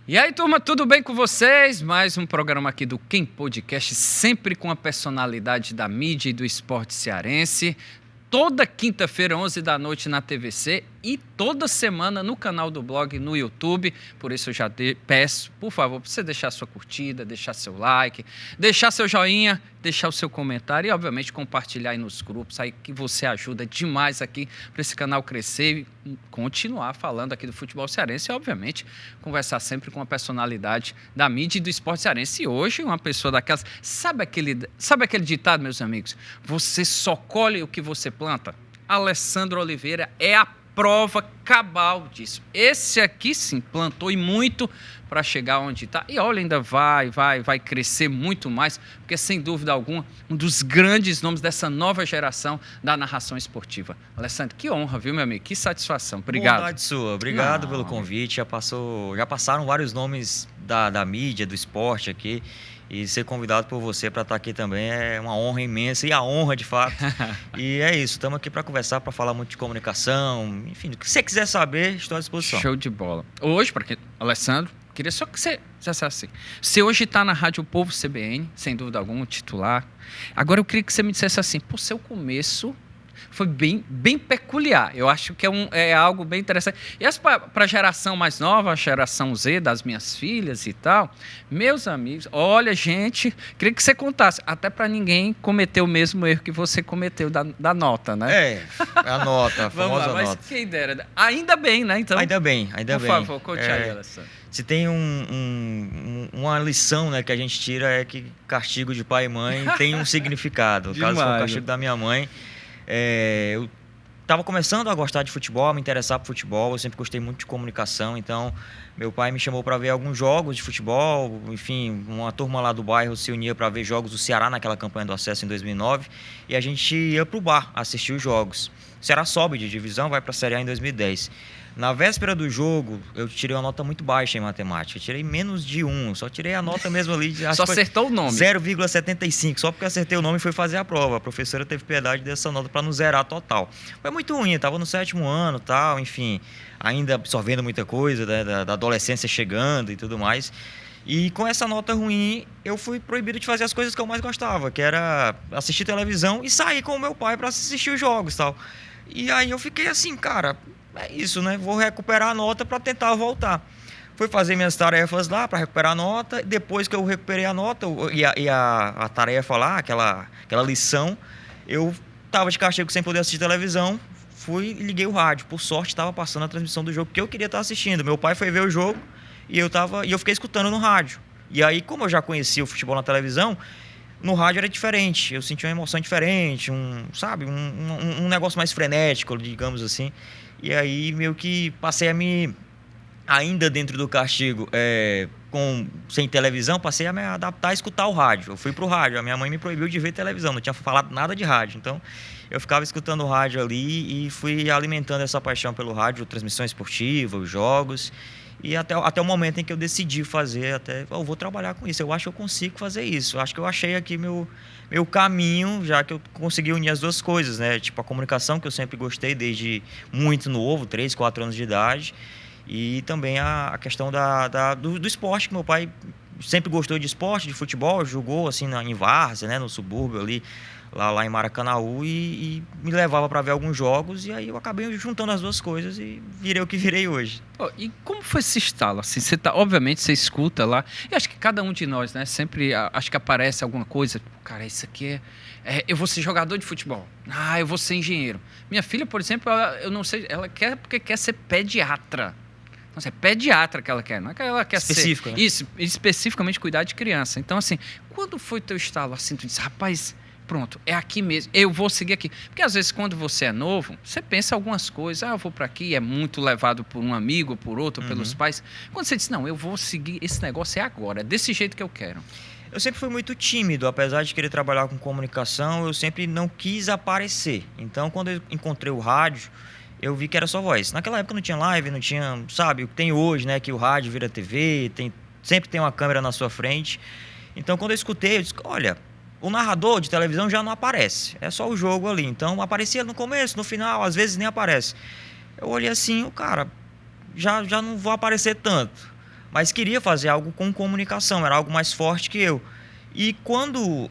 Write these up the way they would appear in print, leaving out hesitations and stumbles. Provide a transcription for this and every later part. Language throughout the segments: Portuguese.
E aí, turma, tudo bem com vocês? Mais um programa aqui do Quem Podcast, sempre com a personalidade da mídia e do esporte cearense. Toda quinta-feira, 11 da noite na TVC e toda semana no canal do blog no YouTube. Por isso eu já peço, por favor, para você deixar sua curtida, deixar seu like, deixar seu joinha, deixar o seu comentário e, obviamente, compartilhar aí nos grupos, aí que você ajuda demais aqui para esse canal crescer e continuar falando aqui do futebol cearense e, obviamente, conversar sempre com a personalidade da mídia e do esporte cearense. E hoje, uma pessoa daquelas... Sabe aquele ditado, meus amigos? Você só colhe o que você planta? Alessandro Oliveira é a prova cabal disso. Esse aqui, sim, plantou e muito para chegar onde está. E olha, ainda vai crescer muito mais, porque, sem dúvida alguma, um dos grandes nomes dessa nova geração da narração esportiva. Alessandro, que honra, viu, meu amigo? Que satisfação. Obrigado. Bondade sua. Obrigado pelo convite. Já passaram vários nomes da mídia, do esporte aqui. E ser convidado por você para estar aqui também é uma honra imensa, e a honra de fato. E é isso, estamos aqui para conversar, para falar muito de comunicação, enfim, o que você quiser saber, estou à disposição. Show de bola. Hoje, Alessandro, queria só que você dissesse assim, você hoje está na Rádio Povo CBN, sem dúvida alguma, titular. Agora eu queria que você me dissesse assim, por seu começo foi bem peculiar. Eu acho que é algo bem interessante. E para a geração mais nova, a geração Z, das minhas filhas e tal, meus amigos, olha, gente, queria que você contasse, até para ninguém cometer o mesmo erro que você cometeu da nota, né? A nota, a famosa mas nota. Quem dera. Ainda bem, né? Então, ainda bem. Por favor, conte aí, Alessandro. Se tem uma lição, né, que a gente tira é que castigo de pai e mãe tem um significado. No caso, foi o castigo da minha mãe. Eu estava começando a gostar de futebol, a me interessar por futebol, eu sempre gostei muito de comunicação, então meu pai me chamou para ver alguns jogos de futebol, enfim, uma turma lá do bairro se unia para ver jogos do Ceará naquela campanha do acesso em 2009, e a gente ia para o bar assistir os jogos. O Ceará sobe de divisão, vai para a Série A em 2010. Na véspera do jogo, eu tirei uma nota muito baixa em matemática. Eu tirei menos de 1. Só tirei a nota mesmo ali. Só acertou o nome. 0,75. Só porque acertei o nome e fui fazer a prova. A professora teve piedade dessa nota para não zerar total. Foi muito ruim. Eu estava no 7º ano, tal, enfim. Ainda absorvendo muita coisa, né, da adolescência chegando e tudo mais. E com essa nota ruim, eu fui proibido de fazer as coisas que eu mais gostava, que era assistir televisão e sair com o meu pai para assistir os jogos e tal. E aí eu fiquei assim, cara... É isso, né? Vou recuperar a nota para tentar voltar. Fui fazer minhas tarefas lá para recuperar a nota. Depois que eu recuperei a nota e a tarefa lá, aquela lição, eu estava de castigo sem poder assistir televisão. Fui e liguei o rádio. Por sorte, estava passando a transmissão do jogo que eu queria estar assistindo. Meu pai foi ver o jogo e eu fiquei escutando no rádio. E aí, como eu já conhecia o futebol na televisão, no rádio era diferente. Eu senti uma emoção diferente, um negócio mais frenético, digamos assim. E aí, meio que passei a ainda dentro do castigo, sem televisão, passei a me adaptar a escutar o rádio. Eu fui pro rádio, a minha mãe me proibiu de ver televisão, não tinha falado nada de rádio. Então, eu ficava escutando o rádio ali e fui alimentando essa paixão pelo rádio, transmissão esportiva, os jogos. E até o momento em que eu decidi fazer, eu vou trabalhar com isso, eu acho que eu consigo fazer isso. Eu acho que eu achei aqui meu caminho, já que eu consegui unir as duas coisas, né? Tipo, a comunicação, que eu sempre gostei desde muito novo, 3, 4 anos de idade, e também a questão do esporte, que meu pai sempre gostou de esporte, de futebol, jogou assim em Várzea, né, no subúrbio ali, lá em Maracanaú, e me levava para ver alguns jogos, e aí eu acabei juntando as duas coisas e virei o que virei hoje. E como foi esse estalo? Assim, obviamente você escuta lá, e acho que cada um de nós, né, sempre acho que aparece alguma coisa, cara, isso aqui eu vou ser jogador de futebol, eu vou ser engenheiro. Minha filha, por exemplo, eu não sei, ela quer porque quer ser pediatra. Nossa, é pediatra que ela quer, não é que ela quer específico, ser... Né? Isso, especificamente cuidar de criança. Então, assim, quando foi o teu estalo, assim, tu disse, rapaz, pronto, é aqui mesmo, eu vou seguir aqui. Porque, às vezes, quando você é novo, você pensa algumas coisas, eu vou para aqui, é muito levado por um amigo, por outro, pelos pais. Quando você diz, não, eu vou seguir, esse negócio é agora, é desse jeito que eu quero. Eu sempre fui muito tímido, apesar de querer trabalhar com comunicação, eu sempre não quis aparecer. Então, quando eu encontrei o rádio, eu vi que era só voz. Naquela época não tinha live, não tinha, sabe, o que tem hoje, né, que o rádio vira TV, sempre tem uma câmera na sua frente. Então, quando eu escutei, eu disse, olha, o narrador de televisão já não aparece, é só o jogo ali. Então, aparecia no começo, no final, às vezes nem aparece. Eu olhei assim, cara, já não vou aparecer tanto. mas queria fazer algo com comunicação, era algo mais forte que eu. E quando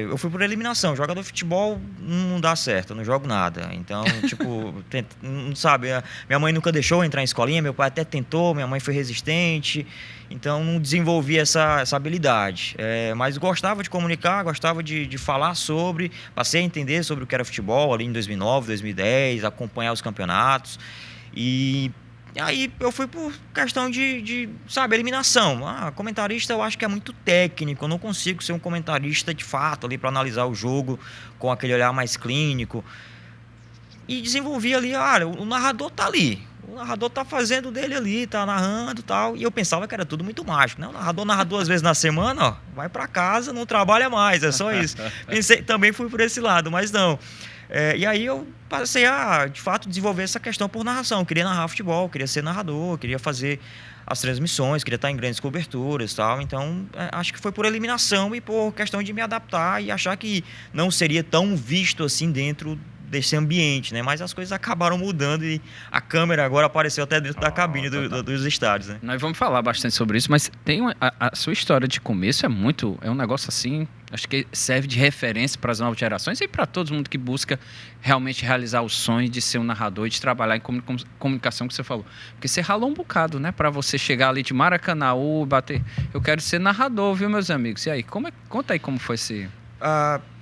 eu fui por eliminação, jogador de futebol não dá certo, eu não jogo nada. Então, tipo, não sabe, minha mãe nunca deixou eu entrar em escolinha, meu pai até tentou, minha mãe foi resistente, então não desenvolvi essa habilidade. Mas gostava de comunicar, gostava de falar sobre, passei a entender sobre o que era futebol ali em 2009, 2010, acompanhar os campeonatos. E aí eu fui por questão sabe, eliminação. Comentarista eu acho que é muito técnico, eu não consigo ser um comentarista de fato ali para analisar o jogo com aquele olhar mais clínico. E desenvolvi ali, o narrador tá ali, o narrador tá fazendo dele ali, tá narrando e tal. E eu pensava que era tudo muito mágico, né? O narrador narra 2 vezes na semana, ó, vai para casa, não trabalha mais, é só isso. Também fui por esse lado, mas não. E aí eu passei a, de fato, desenvolver essa questão por narração. Eu queria narrar futebol, queria ser narrador, queria fazer as transmissões, queria estar em grandes coberturas e tal. Então, acho que foi por eliminação e por questão de me adaptar e achar que não seria tão visto assim dentro desse ambiente, né? Mas as coisas acabaram mudando e a câmera agora apareceu até dentro da cabine dos estádios, né? Nós vamos falar bastante sobre isso, mas tem a sua história de começo é um negócio assim, acho que serve de referência para as novas gerações e para todo mundo que busca realmente realizar o sonho de ser um narrador e de trabalhar em comunicação, que você falou. Porque você ralou um bocado, né? Para você chegar ali de Maracanaú, bater. Eu quero ser narrador, viu, meus amigos? E aí, conta aí como foi esse...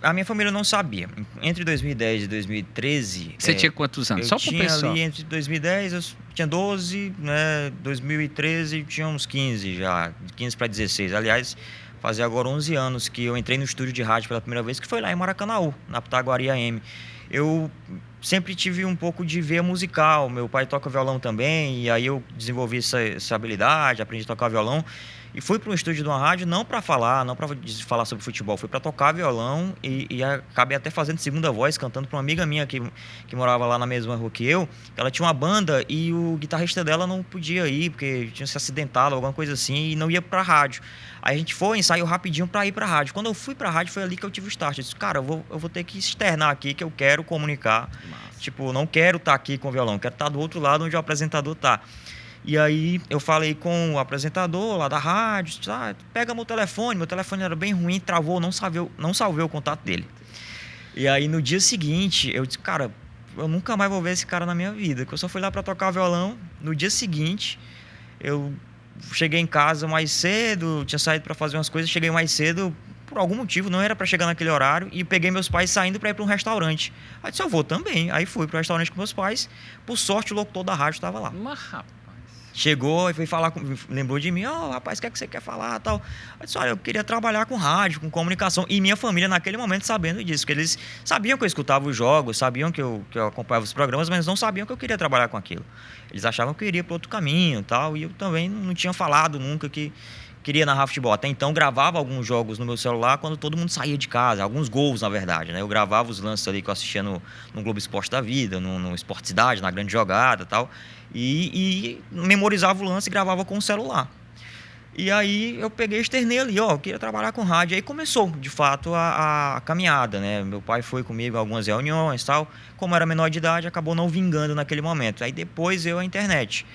A minha família não sabia. Entre 2010 e 2013... Você tinha quantos anos? Só pro pessoal. Eu tinha ali entre 2010, eu tinha 12, né? 2013 eu tinha uns 15 já, de 15 para 16. Aliás, fazia agora 11 anos que eu entrei no estúdio de rádio pela primeira vez, que foi lá em Maracanaú, na Pitaguari AM. Eu sempre tive um pouco de veia musical, meu pai toca violão também, e aí eu desenvolvi essa habilidade, aprendi a tocar violão. E fui para um estúdio de uma rádio não para falar sobre futebol, fui para tocar violão e acabei até fazendo segunda voz, cantando para uma amiga minha que morava lá na mesma rua que eu. Ela tinha uma banda e o guitarrista dela não podia ir, porque tinha se acidentado, alguma coisa assim, e não ia para a rádio. Aí a gente ensaiou rapidinho para ir para a rádio. Quando eu fui para a rádio, foi ali que eu tive o start. Eu disse, cara, eu vou ter que externar aqui, que eu quero comunicar. Massa. Tipo, não quero estar aqui com o violão, quero estar do outro lado onde o apresentador está. E aí eu falei com o apresentador lá da rádio, pega meu telefone era bem ruim, travou, não salvei o contato dele. E aí no dia seguinte, eu disse, cara, eu nunca mais vou ver esse cara na minha vida, que eu só fui lá para tocar violão. No dia seguinte, eu cheguei em casa mais cedo, tinha saído para fazer umas coisas, cheguei mais cedo, por algum motivo, não era para chegar naquele horário, e peguei meus pais saindo para ir para um restaurante. Aí disse, eu vou também. Aí fui para o restaurante com meus pais, por sorte o locutor da rádio estava lá. Mas, rapaz. Chegou e foi falar, lembrou de mim, rapaz, o que é que você quer falar, tal. Eu disse, olha, eu queria trabalhar com rádio, com comunicação, e minha família naquele momento sabendo disso, porque eles sabiam que eu escutava os jogos, sabiam que eu acompanhava os programas, mas não sabiam que eu queria trabalhar com aquilo. Eles achavam que eu iria para outro caminho, tal, e eu também não tinha falado nunca que queria narrar futebol. Até então gravava alguns jogos no meu celular quando todo mundo saía de casa, alguns gols, na verdade, né? Eu gravava os lances ali que eu assistia no Globo Esporte da Vida, no Esporte Cidade, na Grande Jogada e tal, e memorizava o lance e gravava com o celular. E aí eu peguei e externei ali, eu queria trabalhar com rádio. Aí começou, de fato, a caminhada, né? Meu pai foi comigo em algumas reuniões e tal. Como era menor de idade, acabou não vingando naquele momento. Aí depois veio a internet.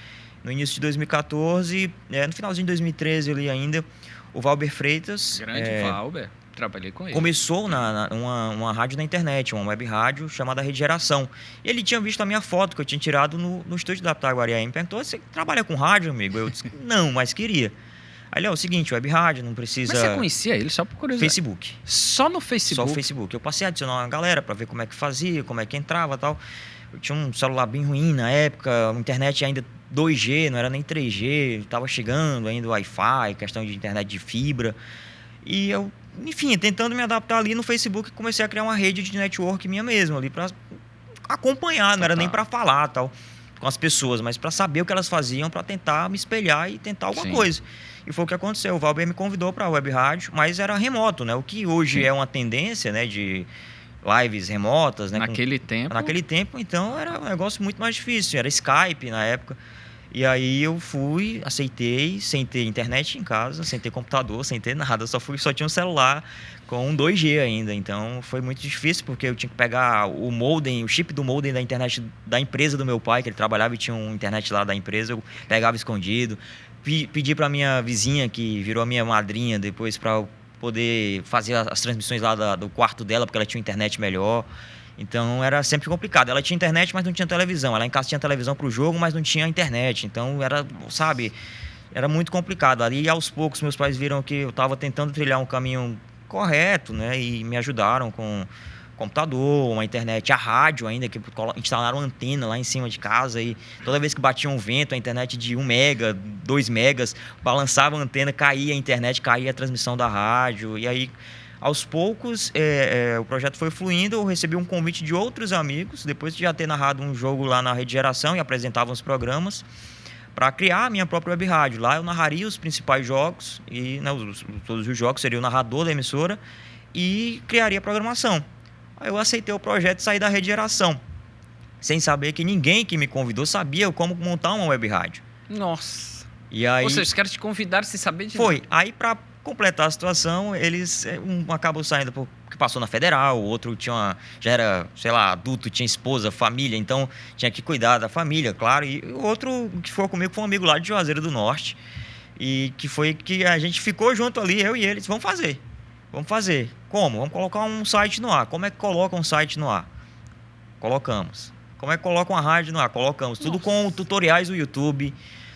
No início de 2014, no finalzinho de 2013 ali ainda, o Valber Freitas... Grande Valber, trabalhei com ele. Começou uma rádio na internet, uma web rádio chamada Rede Geração. E ele tinha visto a minha foto que eu tinha tirado no estúdio da Pitaguari. Me perguntou, você trabalha com rádio, amigo? Eu disse, não, mas queria. Aí ele, é o seguinte, web rádio, não precisa... Mas você conhecia ele só por curiosidade? Facebook. Só no Facebook? Só no Facebook. Eu passei a adicionar uma galera para ver como é que fazia, como é que entrava e tal. Eu tinha um celular bem ruim na época, a internet ainda 2G, não era nem 3G, estava chegando ainda o Wi-Fi, questão de internet de fibra. E eu, enfim, tentando me adaptar ali no Facebook, comecei a criar uma rede de network minha mesma ali para acompanhar, não era nem para falar tal com as pessoas, mas para saber o que elas faziam, para tentar me espelhar e tentar alguma coisa. E foi o que aconteceu. O Valber me convidou para a web rádio, mas era remoto, né? O que hoje é uma tendência, né, de lives remotas, né? Naquele tempo, então, era um negócio muito mais difícil. Era Skype na época. E aí eu fui, aceitei, sem ter internet em casa, sem ter computador, sem ter nada, só tinha um celular com um 2G ainda. Então foi muito difícil, porque eu tinha que pegar o modem, o chip do modem da internet da empresa do meu pai, que ele trabalhava e tinha um internet lá da empresa, eu pegava escondido. Pedi para minha vizinha, que virou a minha madrinha depois, para poder fazer as transmissões lá do quarto dela, porque ela tinha internet melhor. Então era sempre complicado. Ela tinha internet, mas não tinha televisão. Ela em casa tinha televisão para o jogo, mas não tinha internet. Então era, sabe, era muito complicado. Ali aos poucos meus pais viram que eu estava tentando trilhar um caminho correto, né? E me ajudaram com computador, uma internet, a rádio ainda, que instalaram uma antena lá em cima de casa e toda vez que batia um vento, a internet de 1 mega, 2 megas, balançava a antena, caía a internet, caía a transmissão da rádio. E aí, aos poucos, o projeto foi fluindo. Eu recebi um convite de outros amigos, depois de já ter narrado um jogo lá na Rede Geração e apresentava os programas, para criar a minha própria web rádio. Lá eu narraria os principais jogos, e né, todos os jogos, seria o narrador da emissora, e criaria a programação. Aí eu aceitei o projeto e saí da Rede Geração, sem saber que ninguém que me convidou sabia como montar uma web rádio. Nossa. E aí, ou seja, os caras te convidaram sem saber de foi. nada. Aí, para completar a situação, eles acabam saindo porque passou na Federal, o outro já era, sei lá, adulto, tinha esposa, família, então tinha que cuidar da família, claro. E o outro que ficou comigo foi um amigo lá de Juazeiro do Norte, e que foi que a gente ficou junto ali, eu e eles, vamos fazer. Como? Vamos colocar um site no ar. Como é que coloca um site no ar? Colocamos. Como é que coloca uma rádio no ar? Colocamos. Tudo com tutoriais do YouTube,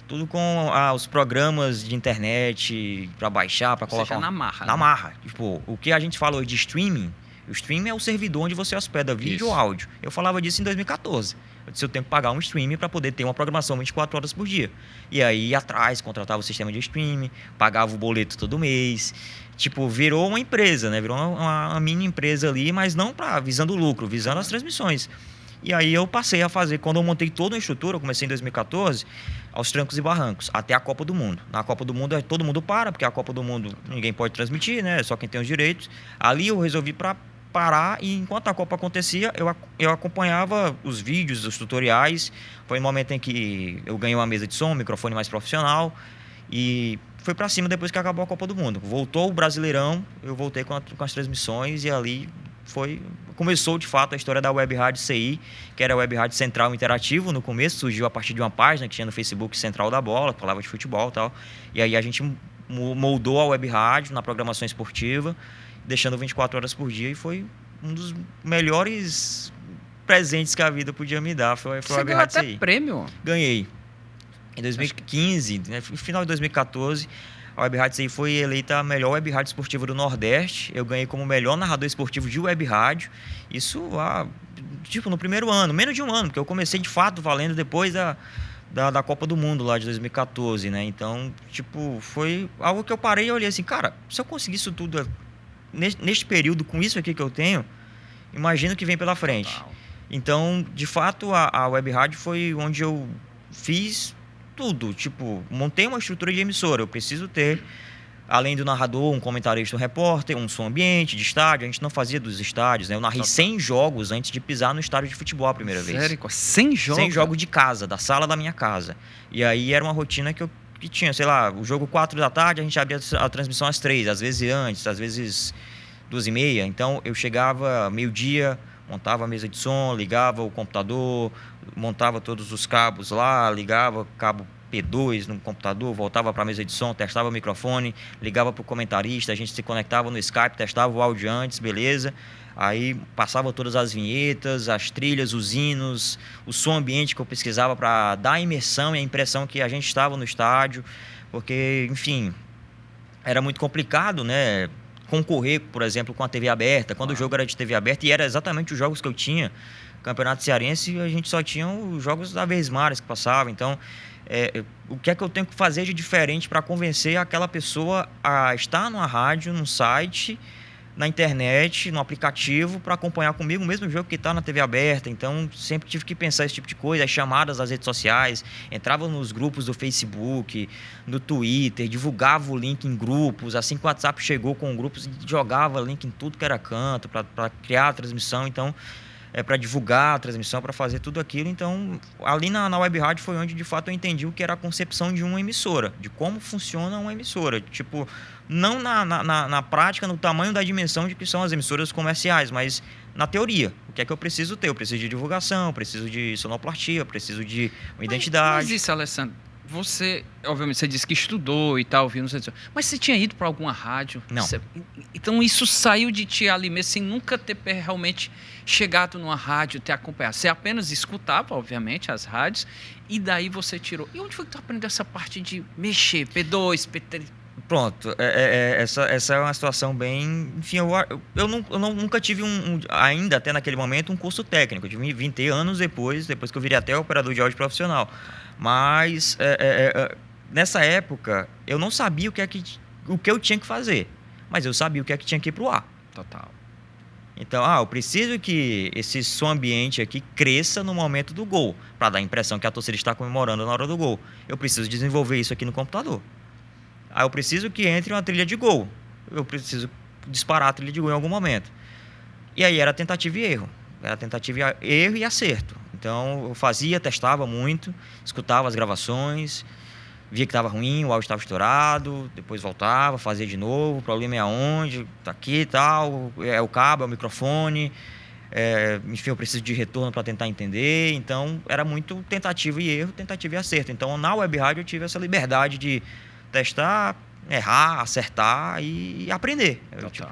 tudo com os programas de internet para baixar, para colocar. Na marra. Na marra. Tipo, o que a gente fala hoje de streaming, o streaming é o servidor onde você hospeda vídeo ou áudio. Eu falava disso em 2014. Eu disse, eu tenho que pagar um streaming para poder ter uma programação 24 horas por dia. E aí ia atrás, contratava o sistema de streaming, pagava o boleto todo mês. Tipo, virou uma empresa, né? Virou uma mini empresa ali, mas não visando lucro, visando as transmissões. E aí eu passei a fazer, quando eu montei toda a estrutura, eu comecei em 2014, aos trancos e barrancos, até a Copa do Mundo. Na Copa do Mundo, todo mundo para, porque a Copa do Mundo ninguém pode transmitir, né? Só quem tem os direitos. Ali eu resolvi parar, e enquanto a Copa acontecia, eu acompanhava os vídeos, os tutoriais. Foi um momento em que eu ganhei uma mesa de som, um microfone mais profissional, e foi para cima depois que acabou a Copa do Mundo. Voltou o Brasileirão, eu voltei com as transmissões, e ali começou de fato a história da Web Rádio CI, que era a Web Rádio Central Interativo. No começo surgiu a partir de uma página que tinha no Facebook, Central da Bola, que falava de futebol e tal. E aí a gente moldou a Web Rádio na programação esportiva, deixando 24 horas por dia, e foi um dos melhores presentes que a vida podia me dar. Foi a Web Rádio CI. Prêmio? Ganhei. Em 2015, né, no final de 2014, a Web Rádio CI foi eleita a melhor Web Rádio esportiva do Nordeste. Eu ganhei como melhor narrador esportivo de Web Rádio. Isso, no primeiro ano, menos de um ano, porque eu comecei de fato valendo depois da Copa do Mundo lá de 2014, né? Então, foi algo que eu parei e olhei assim, cara, se eu conseguir isso tudo neste período, com isso aqui que eu tenho, imagina o que vem pela frente. Total. Então, de fato, a Web Rádio foi onde eu fiz tudo. Montei uma estrutura de emissora. Eu preciso ter, além do narrador, um comentarista, um repórter, um som ambiente de estádio. A gente não fazia dos estádios, né? Eu narrei 100 jogos antes de pisar no estádio de futebol a primeira vez. Sério? 100 jogos? 100 jogos de casa, da sala da minha casa. E aí era uma rotina que tinha, sei lá, o jogo 4 da tarde, a gente abria a transmissão às 3, às vezes antes, às vezes 2h30. Então eu chegava meio-dia, montava a mesa de som, ligava o computador, montava todos os cabos lá, ligava cabo P2 no computador, voltava para a mesa de som, testava o microfone, ligava para o comentarista, a gente se conectava no Skype, testava o áudio antes, beleza. Aí passava todas as vinhetas, as trilhas, os hinos, o som ambiente que eu pesquisava para dar a imersão e a impressão que a gente estava no estádio, porque, enfim, era muito complicado, né? Concorrer, por exemplo, com a TV aberta, quando o jogo era de TV aberta, e era exatamente os jogos que eu tinha. Campeonato Cearense, a gente só tinha os jogos da Vesmares que passavam. Então, o que é que eu tenho que fazer de diferente para convencer aquela pessoa a estar numa rádio, num site, na internet, no aplicativo, para acompanhar comigo o mesmo jogo que está na TV aberta? Então, sempre tive que pensar esse tipo de coisa, as chamadas das redes sociais, entrava nos grupos do Facebook, no Twitter, divulgava o link em grupos. Assim que o WhatsApp chegou com grupos, jogava link em tudo que era canto para criar a transmissão. Então, para divulgar a transmissão, para fazer tudo aquilo. Então, ali na web rádio foi onde, de fato, eu entendi o que era a concepção de uma emissora, de como funciona uma emissora. Tipo, não na prática, no tamanho da dimensão de que são as emissoras comerciais, mas na teoria. O que é que eu preciso ter? Eu preciso de divulgação, preciso de sonoplastia, preciso de uma identidade. Mas isso, Alessandro, você, obviamente, você disse que estudou e tal, viu, mas você tinha ido para alguma rádio? Não. Então isso saiu de ti ali mesmo, sem nunca ter realmente chegado numa rádio, ter acompanhado. Você apenas escutava, obviamente, as rádios, e daí você tirou. E onde foi que tu aprendeu essa parte de mexer? P2, P3? Pronto, essa é uma situação bem... Enfim, eu nunca tive ainda até naquele momento, um curso técnico. Eu tive 20 anos depois que eu virei até operador de áudio profissional. Mas, nessa época, eu não sabia o que eu tinha que fazer. Mas eu sabia o que é que tinha que ir pro ar. Total. Então, eu preciso que esse som ambiente aqui cresça no momento do gol, para dar a impressão que a torcida está comemorando na hora do gol. Eu preciso desenvolver isso aqui no computador. Eu preciso que entre uma trilha de gol. Eu preciso disparar a trilha de gol em algum momento. E aí era tentativa e erro. Era tentativa, erro e acerto. Então eu fazia, testava muito, escutava as gravações, via que estava ruim, o áudio estava estourado, depois voltava, fazia de novo, o problema é aonde, tá aqui e tal, é o cabo, é o microfone, enfim, eu preciso de retorno para tentar entender. Então era muito tentativa e erro, tentativa e acerto. Então na web rádio eu tive essa liberdade de testar, errar, acertar e aprender.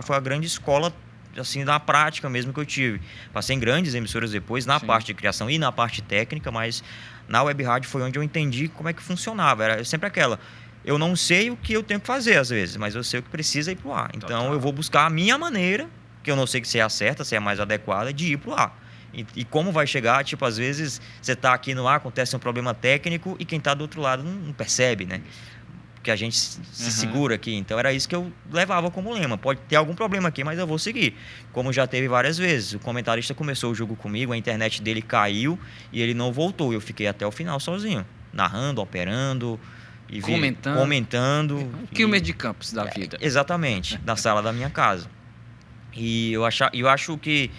Foi a grande escola assim, na prática mesmo que eu tive. Passei em grandes emissoras depois, na parte de criação e na parte técnica, mas na web rádio foi onde eu entendi como é que funcionava. Era sempre aquela, eu não sei o que eu tenho que fazer às vezes, mas eu sei o que precisa ir pro ar. Então eu vou buscar a minha maneira, que eu não sei se é a certa, se é a mais adequada, de ir pro ar. E como vai chegar, tipo, às vezes você tá aqui no ar, acontece um problema técnico e quem tá do outro lado não percebe, né? Que a gente se segura aqui. Então era isso que eu levava como lema. Pode ter algum problema aqui, mas eu vou seguir. Como já teve várias vezes. O comentarista começou o jogo comigo, a internet dele caiu e ele não voltou. Eu fiquei até o final sozinho, narrando, operando e comentando. Um quilômetro de campos da vida. Exatamente, na sala da minha casa. E eu acho que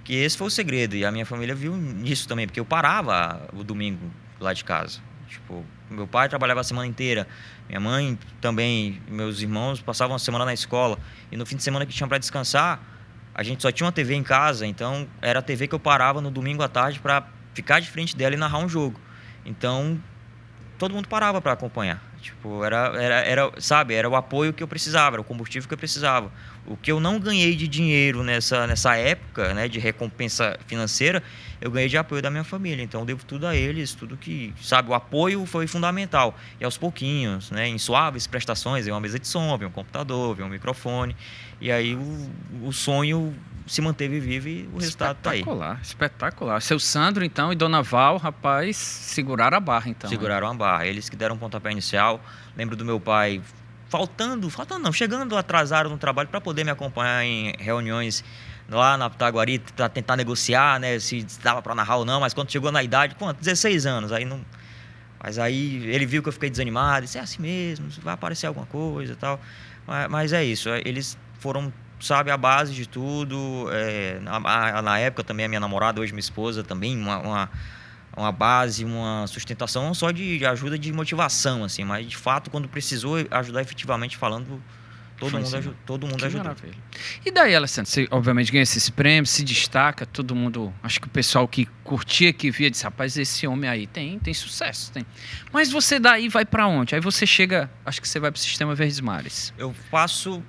esse foi o segredo. E a minha família viu nisso também, porque eu parava o domingo lá de casa. Tipo, meu pai trabalhava a semana inteira, minha mãe também, meus irmãos passavam a semana na escola, e no fim de semana que tinham para descansar, a gente só tinha uma TV em casa, então era a TV que eu parava no domingo à tarde para ficar de frente dela e narrar um jogo. Então todo mundo parava para acompanhar. Tipo, sabe, era o apoio que eu precisava, era o combustível que eu precisava. O que eu não ganhei de dinheiro nessa época, né, de recompensa financeira, eu ganhei de apoio da minha família. Então eu devo tudo a eles, tudo que, sabe, o apoio foi fundamental. E aos pouquinhos, né, em suaves prestações, veio uma mesa de som, veio um computador, veio um microfone. E aí o sonho se manteve vivo e o resultado está aí. Espetacular, espetacular. Seu Sandro, então, e Dona Val, rapaz, seguraram a barra, então. Seguraram a barra. Eles que deram um pontapé inicial. Lembro do meu pai chegando atrasado no trabalho para poder me acompanhar em reuniões lá na Pitaguari, para tentar negociar, né, se dava para narrar ou não, mas quando chegou na idade, 16 anos, aí não... Mas aí ele viu que eu fiquei desanimado, disse, é assim mesmo, vai aparecer alguma coisa e tal. Mas é isso, eles foram, sabe, a base de tudo. Na época também a minha namorada, hoje minha esposa, também uma base, uma sustentação, não só de ajuda, de motivação, assim, mas de fato, quando precisou ajudar efetivamente falando, todo mundo ajudou. Maravilha. E daí, Alessandro, você obviamente ganha esses prêmios, se destaca, todo mundo, acho que o pessoal que curtia, que via, disse, rapaz, esse homem aí tem sucesso, tem. Mas você daí vai pra onde? Aí você chega, acho que você vai pro Sistema Verdes Mares. Eu faço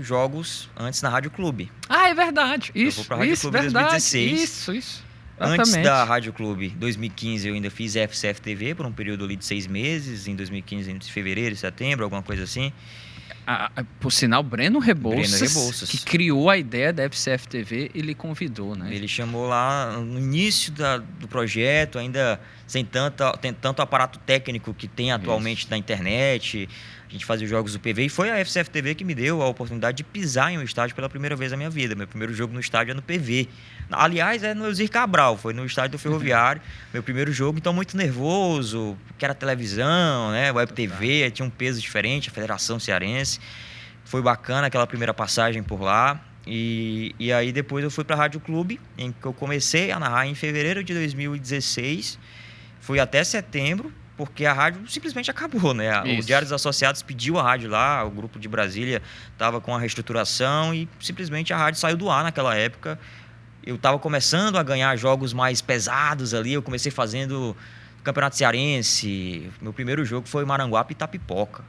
jogos antes na Rádio Clube. Ah, é verdade. Isso, eu vou pra Rádio Clube em 2016. Isso. Antes da Rádio Clube, 2015, eu ainda fiz FCF TV por um período ali de 6 meses, em 2015, em fevereiro, setembro, alguma coisa assim. Por sinal, Breno Rebouças, que criou a ideia da FCF TV, ele convidou, né? Ele chamou lá no início do projeto, ainda sem tanto aparato técnico que tem atualmente na internet. A gente fazia os jogos do PV e foi a FCF TV que me deu a oportunidade de pisar em um estádio pela primeira vez na minha vida. Meu primeiro jogo no estádio é no PV. Aliás, é no Elzir Cabral, foi no estádio do Ferroviário, meu primeiro jogo, então muito nervoso, porque era televisão, né, web TV, tinha um peso diferente, a Federação Cearense. Foi bacana aquela primeira passagem por lá. E aí depois eu fui para a Rádio Clube, em que eu comecei a narrar em fevereiro de 2016. Fui até setembro, porque a rádio simplesmente acabou, né? O Diário dos Associados pediu a rádio lá, o grupo de Brasília estava com a reestruturação e simplesmente a rádio saiu do ar naquela época. Eu estava começando a ganhar jogos mais pesados ali, eu comecei fazendo Campeonato Cearense. Meu primeiro jogo foi Maranguape e Itapipoca,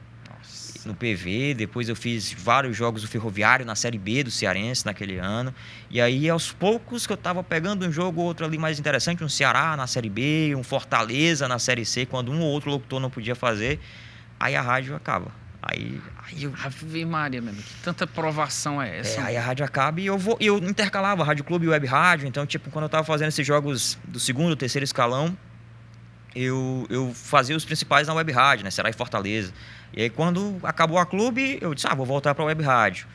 no PV. Depois eu fiz vários jogos do Ferroviário na Série B do Cearense naquele ano. E aí, aos poucos, que eu estava pegando um jogo ou outro ali mais interessante, um Ceará na Série B, um Fortaleza na Série C, quando um ou outro locutor não podia fazer, aí a rádio acaba. Aí eu... Ave Maria, mesmo, que tanta provação é essa? Aí a rádio acaba e eu intercalava Rádio Clube e Web Rádio. Então, tipo, quando eu estava fazendo esses jogos do segundo, terceiro escalão, eu fazia os principais na Web Rádio, né? Ceará e Fortaleza. E aí, quando acabou a clube, eu disse, vou voltar para a Web Rádio.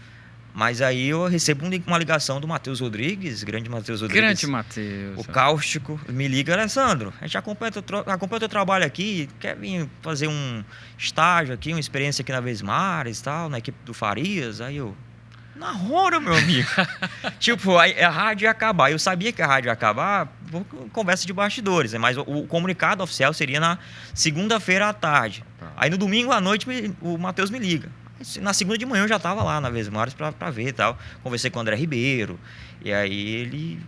Mas aí eu recebo uma ligação do Matheus Rodrigues, grande Matheus Rodrigues. Grande Matheus. O cáustico. Me liga, Alessandro, a gente acompanha o teu trabalho aqui, quer vir fazer um estágio aqui, uma experiência aqui na Vesmares e tal, na equipe do Farias. Aí eu, na hora, meu amigo. Tipo, a rádio ia acabar. Eu sabia que a rádio ia acabar por conversa de bastidores, né? Mas o comunicado oficial seria na segunda-feira à tarde. Aí no domingo à noite o Matheus me liga. Na segunda de manhã eu já estava lá na Vesmares para ver e tal. Conversei com o André Ribeiro. E aí ele...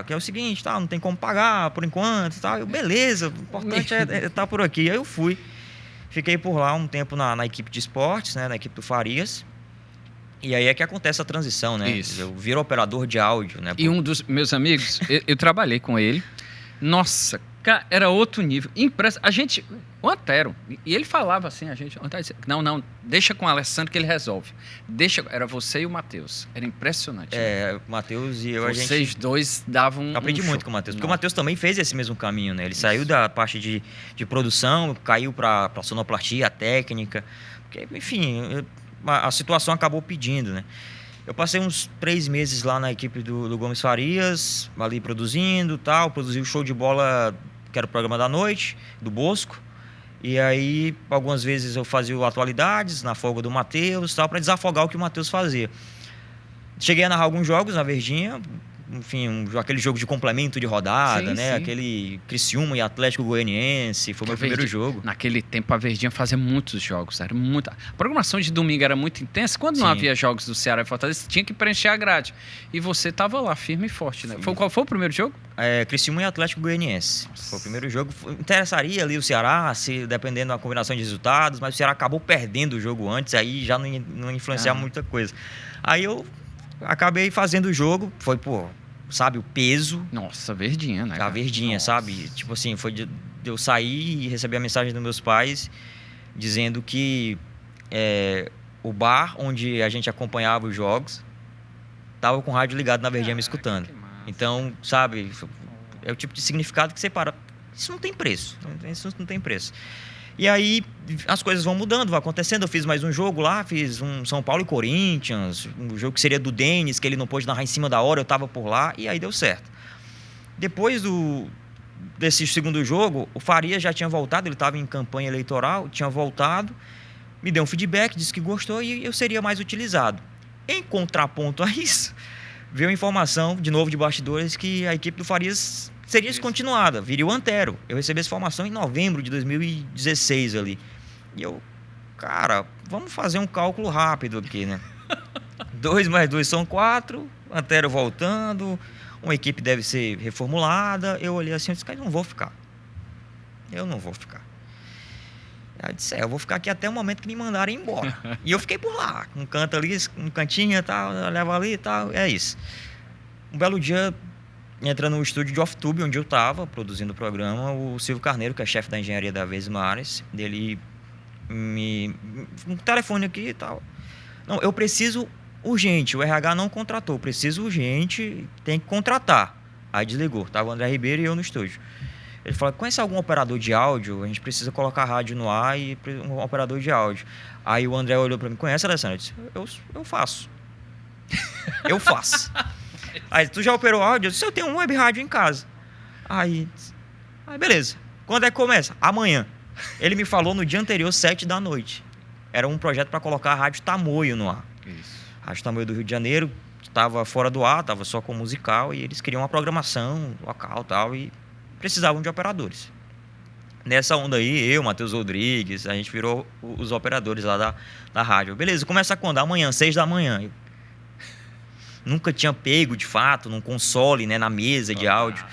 que é o seguinte, não tem como pagar por enquanto e tal. Eu, beleza, o importante é estar por aqui. Aí eu fui. Fiquei por lá um tempo na equipe de esportes, né? Na equipe do Farias. E aí é que acontece a transição, né? Isso. Eu viro operador de áudio, né? E um dos meus amigos, eu trabalhei com ele. Nossa, cara, era outro nível. O Antero, e ele falava assim, não, deixa com o Alessandro que ele resolve. Era você e o Matheus. Era impressionante. O Matheus e eu, Vocês dois davam aprendi muito com o Matheus, porque o Matheus também fez esse mesmo caminho, né? Ele saiu da parte de produção, caiu para sonoplastia, técnica. Porque, enfim, a situação acabou pedindo, né? Eu passei uns 3 meses lá na equipe do Gomes Farias, ali produzindo tal, produzi o Show de Bola, que era o programa da noite, do Bosco. E aí, algumas vezes eu fazia o Atualidades, na folga do Matheus, tal, para desafogar o que o Matheus fazia. Cheguei a narrar alguns jogos na Verdinha, enfim, aquele jogo de complemento de rodada, sim, né? sim. Aquele Criciúma e Atlético Goianiense, foi meu primeiro jogo. Naquele tempo a Verdinha fazia muitos jogos, era muita. A programação de domingo era muito intensa. Quando não havia jogos do Ceará e Fortaleza, você tinha que preencher a grade. E você estava lá, firme e forte, né? Qual foi o primeiro jogo? Criciúma e Atlético Goianiense. Nossa. Foi o primeiro jogo. Interessaria ali o Ceará, dependendo da combinação de resultados, mas o Ceará acabou perdendo o jogo antes, aí já não influenciava muita coisa. Aí eu acabei fazendo o jogo, foi, sabe, o peso. Nossa, Verdinha, né? A Verdinha, sabe? Tipo assim, foi de eu sair e receber a mensagem dos meus pais dizendo que o bar onde a gente acompanhava os jogos tava com o rádio ligado na Verdinha me escutando. Então, sabe, é o tipo de significado que você para. Isso não tem preço. Isso não tem preço. E aí as coisas vão mudando, vai acontecendo. Eu fiz mais um jogo lá, fiz um São Paulo e Corinthians, um jogo que seria do Denis, que ele não pôde narrar em cima da hora, eu estava por lá, e aí deu certo. Depois desse segundo jogo, o Faria já tinha voltado, ele estava em campanha eleitoral, tinha voltado, me deu um feedback, disse que gostou e eu seria mais utilizado. Em contraponto a isso, veio a informação, de novo de bastidores, que a equipe do Farias seria descontinuada, viria o Antero. Eu recebi essa informação em novembro de 2016 ali. E eu, cara, vamos fazer um cálculo rápido aqui, né? 2 mais 2 são 4, Antero voltando, uma equipe deve ser reformulada. Eu olhei assim e disse, cara, eu não vou ficar. Aí eu disse, eu vou ficar aqui até o momento que me mandarem embora. E eu fiquei por lá, um canto ali, um cantinho e tal, leva ali e tal, é isso. Um belo dia, entra no estúdio de Off-Tube, onde eu estava produzindo o programa, o Silvio Carneiro, que é chefe da engenharia da Vesmares, dele um telefone aqui e tal. Não, eu preciso urgente, o RH não contratou, preciso urgente, tem que contratar. Aí desligou, tava o André Ribeiro e eu no estúdio. Ele falou, conhece algum operador de áudio? A gente precisa colocar a rádio no ar e um operador de áudio. Aí o André olhou para mim, conhece, Alessandro? Eu disse, eu faço. Eu faço. Aí, tu já operou áudio? Eu disse, eu tenho um web rádio em casa. Aí, beleza. Quando é que começa? Amanhã. Ele me falou no dia anterior, 7 da noite. Era um projeto para colocar a Rádio Tamoio no ar. Isso. A Rádio Tamoio do Rio de Janeiro tava fora do ar, tava só com musical, e eles queriam uma programação local e tal, e precisavam de operadores. Nessa onda aí, eu, Matheus Rodrigues, a gente virou os operadores lá da rádio. Beleza, começa quando? Amanhã, 6 da manhã. Eu nunca tinha pego, de fato, num console, né, na mesa de áudio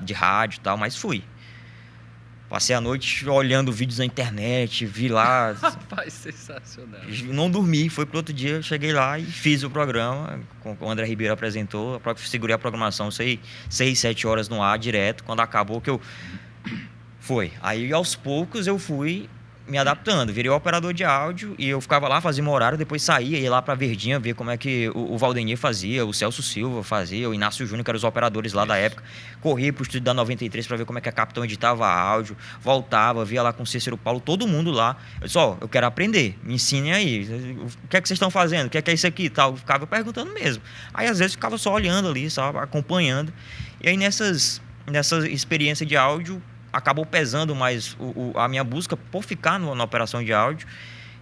de rádio e tal, mas fui. Passei a noite olhando vídeos na internet, vi lá. Rapaz, sensacional. Não dormi, foi pro outro dia, cheguei lá e fiz o programa. O André Ribeiro apresentou, segurei a programação, sei, 6, 7 horas no ar direto. Quando acabou que eu... Foi. Aí, aos poucos, eu fui me adaptando. Virei operador de áudio e eu ficava lá, fazia meu horário, depois saía, ia lá pra Verdinha ver como é que o Valdenir fazia, o Celso Silva fazia, o Inácio Júnior, que eram os operadores lá da época. Corria pro estúdio da 93 pra ver como é que a Capitão editava áudio, voltava, via lá com o Cícero Paulo, todo mundo lá. Eu disse, eu quero aprender, me ensinem aí. O que é que vocês estão fazendo? O que é isso aqui? Tal. Eu ficava perguntando mesmo. Aí, às vezes, ficava só olhando ali, só acompanhando. E aí, nessa experiência de áudio, acabou pesando mais a minha busca por ficar na operação de áudio.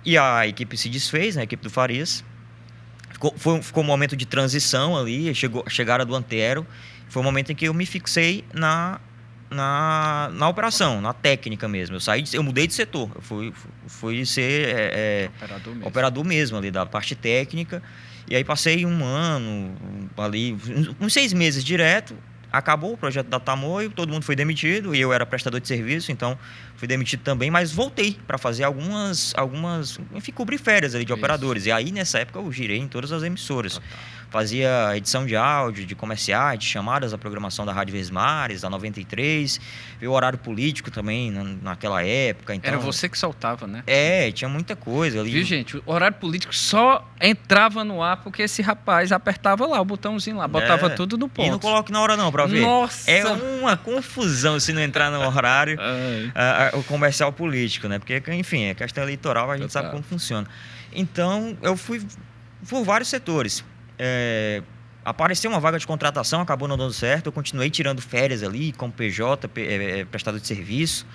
E a equipe se desfez, né? A equipe do Farias. Ficou um momento de transição ali, chegada do Antero. Foi um momento em que eu me fixei na operação, na técnica mesmo. Eu mudei de setor. Eu fui ser operador mesmo ali, da parte técnica. E aí passei um ano ali, uns 6 meses direto. Acabou o projeto da Tamoio, todo mundo foi demitido e eu era prestador de serviço, então fui demitido também, mas voltei para fazer algumas, enfim, cobrir férias ali de operadores. E aí, nessa época, eu girei em todas as emissoras. Fazia edição de áudio, de comerciais, de chamadas da programação da Rádio Vesmares, da 93, e o horário político também naquela época. Então, era você que soltava, né? Tinha muita coisa ali. Viu, gente? O horário político só entrava no ar porque esse rapaz apertava lá o botãozinho lá, botava tudo no ponto. E não coloque na hora não, pra ver. Nossa! É uma confusão se não entrar no horário o comercial político, né? Porque, enfim, é questão eleitoral, a gente sabe como funciona. Então, eu fui por vários setores. Apareceu uma vaga de contratação, acabou não dando certo. Eu continuei tirando férias ali como PJ, prestador de serviço.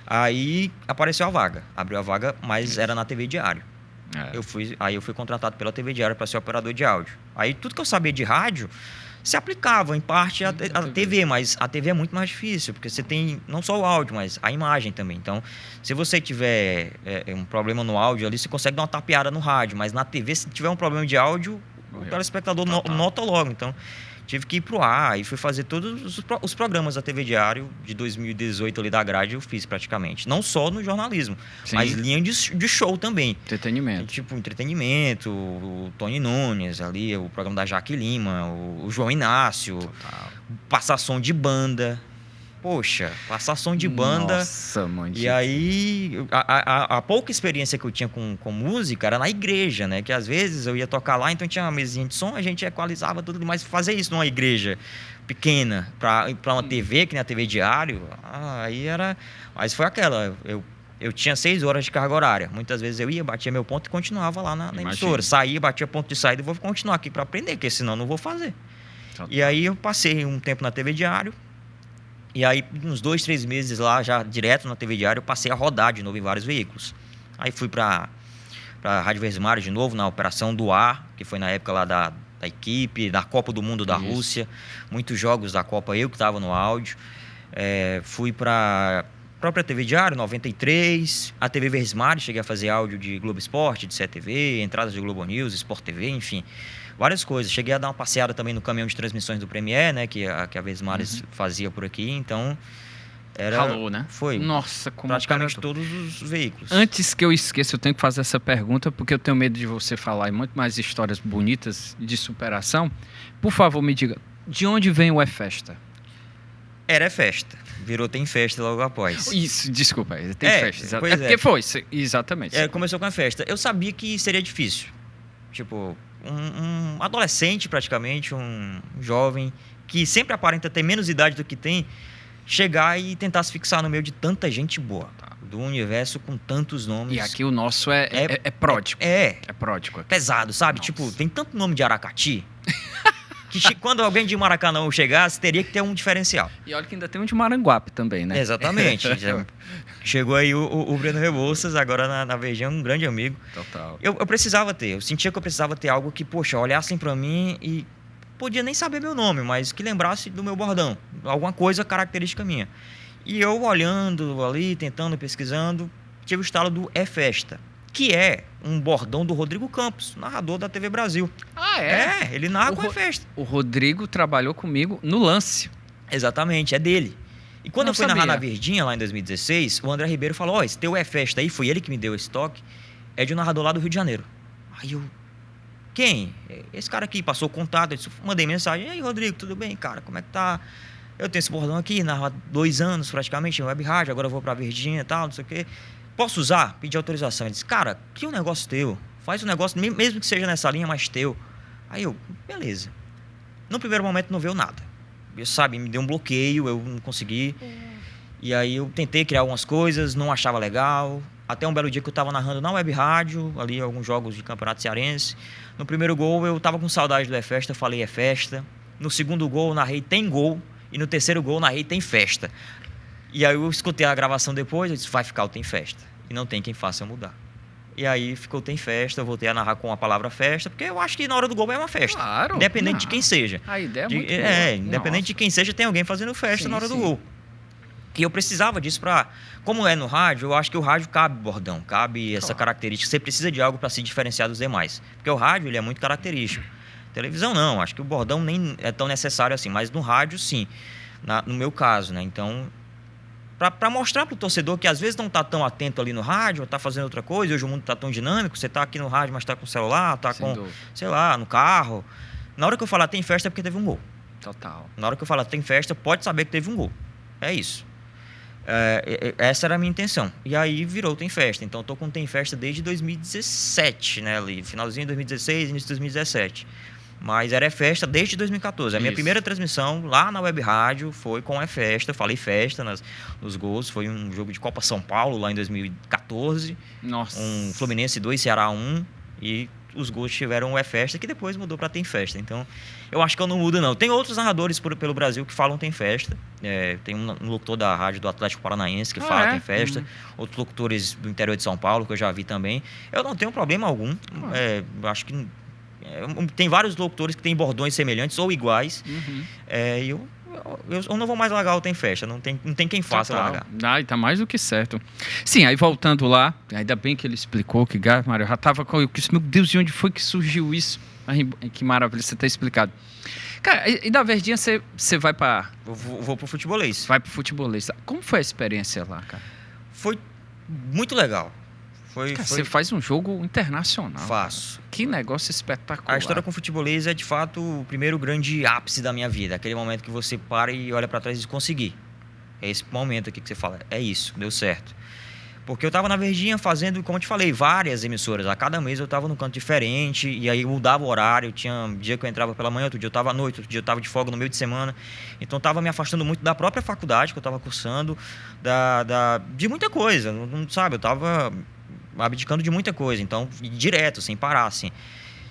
Aí apareceu a vaga, abriu a vaga, mas era na TV Diário. Aí eu fui contratado pela TV Diário para ser operador de áudio. Aí tudo que eu sabia de rádio se aplicava em parte à TV, mas a TV é muito mais difícil, porque você tem não só o áudio, mas a imagem também. Então, se você tiver um problema no áudio ali, você consegue dar uma tapeada no rádio, mas na TV, se tiver um problema de áudio, o telespectador nota logo. Então, tive que ir pro ar e fui fazer todos os programas da TV Diário de 2018 ali da grade, eu fiz praticamente. Não só no jornalismo, mas linha de show também. Entretenimento. Tipo, entretenimento, o Tony Nunes ali, o programa da Jaque Lima, o João Inácio, passar som de banda. Poxa, passar som de banda. Nossa, mãe. E aí, a pouca experiência que eu tinha com música era na igreja, né? Que às vezes eu ia tocar lá, então tinha uma mesinha de som, a gente equalizava tudo, mas fazer isso numa igreja pequena, para uma TV, que nem a TV Diário, aí era... Mas foi aquela, eu tinha 6 horas de carga horária. Muitas vezes eu ia, batia meu ponto e continuava lá na emissora. Saía, batia ponto de saída e vou continuar aqui para aprender, porque senão eu não vou fazer. E aí eu passei um tempo na TV Diário. E aí, uns 2, 3 meses lá, já direto na TV Diário, eu passei a rodar de novo em vários veículos. Aí fui para a Rádio Vesmares de novo, na Operação do Ar, que foi na época lá da equipe, da Copa do Mundo da Rússia. Muitos jogos da Copa eu que estava no áudio. Fui para a própria TV Diário, 93. A TV Vesmares, cheguei a fazer áudio de Globo Esporte, de CTV, entradas de Globo News, Sport TV, enfim. Várias coisas. Cheguei a dar uma passeada também no caminhão de transmissões do Premier, né? Que a Vesmares fazia por aqui. Então, Ralou, né? Foi. Nossa, como praticamente todos os veículos. Antes que eu esqueça, eu tenho que fazer essa pergunta, porque eu tenho medo de você falar em muito mais histórias bonitas de superação. Por favor, me diga, de onde vem o É Festa? Era festa. Virou Tem Festa logo após. Isso, desculpa. Tem Festa. Pois porque foi, exatamente. Começou com a festa. Eu sabia que seria difícil. Tipo... Um adolescente praticamente, um jovem que sempre aparenta ter menos idade do que tem, chegar e tentar se fixar no meio de tanta gente boa, do universo com tantos nomes. E aqui o nosso é pródigo. É pródigo. Pesado, sabe? Nossa. Tipo, tem tanto nome de Aracati. Quando alguém de Maracanã chegasse, teria que ter um diferencial. E olha que ainda tem um de Maranguape também, né? Exatamente. Chegou aí o Breno Rebouças, agora na Verdinha, um grande amigo. Total. Eu precisava ter, eu sentia que eu precisava ter algo que, poxa, olhassem pra mim e podia nem saber meu nome, mas que lembrasse do meu bordão, alguma coisa característica minha. E eu olhando ali, tentando, pesquisando, tive o estalo do É Festa, que é um bordão do Rodrigo Campos, narrador da TV Brasil. Ah, é? Ele narra com É Festa. O Rodrigo trabalhou comigo no Lance. Exatamente, é dele. E quando Não eu fui sabia. narrar na Verdinha, lá em 2016, o André Ribeiro falou, esse teu É Festa aí, foi ele que me deu esse toque, é de um narrador lá do Rio de Janeiro. Aí eu, quem? Esse cara aqui passou o contato, eu mandei mensagem, e aí, Rodrigo, tudo bem, cara, como é que tá? Eu tenho esse bordão aqui, narro há 2 anos praticamente, em web rádio, agora eu vou pra Verdinha e tal, não sei o quê. Posso usar? Pedi autorização. Ele disse, cara, cria um negócio teu, faz um negócio, mesmo que seja nessa linha, mas teu. Aí eu, beleza. No primeiro momento não veio nada. Sabe, me deu um bloqueio, eu não consegui. E aí eu tentei criar algumas coisas, não achava legal. Até um belo dia que eu tava narrando na web rádio, ali alguns jogos de campeonato cearense. No primeiro gol eu tava com saudade do É Festa, falei É Festa. No segundo gol eu narrei Tem Gol. E no terceiro gol eu narrei Tem Festa. E aí eu escutei a gravação depois, eu disse, vai ficar o Tem Festa. E não tem quem faça eu mudar. E aí ficou Tem Festa, eu voltei a narrar com a palavra festa, porque eu acho que na hora do gol é uma festa. Claro. Independente de quem seja. A ideia é muito boa. Independente de quem seja, tem alguém fazendo festa Sim, na hora do sim. gol. E eu precisava disso pra... Como é no rádio, eu acho que o rádio cabe bordão, cabe essa característica. Você precisa de algo para se diferenciar dos demais. Porque o rádio, ele é muito característico. Televisão não, acho que o bordão nem é tão necessário assim, mas no rádio sim, no meu caso, né? Então, para mostrar pro torcedor que às vezes não tá tão atento ali no rádio, ou tá fazendo outra coisa, hoje o mundo tá tão dinâmico, você tá aqui no rádio, mas tá com o celular, tá Sem com, dúvida. sei lá, no carro. Na hora que eu falar Tem Festa é porque teve um gol. Total. Na hora que eu falar Tem Festa, pode saber que teve um gol. É isso. Essa era a minha intenção. E aí virou Tem Festa. Então eu tô com Tem Festa desde 2017, né? Ali, finalzinho de 2016, início de 2017. Mas era É Festa desde 2014. A minha Isso. primeira transmissão lá na web rádio foi com É Festa. Falei festa nos gols. Foi um jogo de Copa São Paulo lá em 2014. Nossa. Um Fluminense 2, Ceará 1. E os gols tiveram o É Festa, que depois mudou para Tem Festa. Então, eu acho que eu não mudo, não. Tem outros narradores pelo Brasil que falam Tem Festa. Tem um locutor da rádio do Atlético Paranaense que fala Tem Festa. Outros locutores do interior de São Paulo, que eu já vi também. Eu não tenho problema algum. Acho que... tem vários locutores que têm bordões semelhantes ou iguais. Eu não vou mais largar o Tem Festa. Não tem quem faça largar. E tá mais do que certo. Sim, aí voltando lá, ainda bem que ele explicou que, Mário, eu já tava com... Meu Deus, de onde foi que surgiu isso? Que maravilha, você ter explicado. Cara, e da Verdinha você vai para... Vou pro futebolês. Vai pro futebolês. Como foi a experiência lá, cara? Foi muito legal. Você faz um jogo internacional. Faço. Cara. Que negócio espetacular. A história com o futebolês é, de fato, o primeiro grande ápice da minha vida. Aquele momento que você para e olha para trás e diz, consegui. É esse momento aqui que você fala, é isso, deu certo. Porque eu tava na Verdinha fazendo, como eu te falei, várias emissoras. A cada mês eu tava num canto diferente, e aí eu mudava o horário. Tinha um dia que eu entrava pela manhã, outro dia eu tava à noite, outro dia eu tava de folga no meio de semana. Então eu tava me afastando muito da própria faculdade que eu tava cursando, de muita coisa, não sabe? Eu tava abdicando de muita coisa, então direto, sem parar, assim.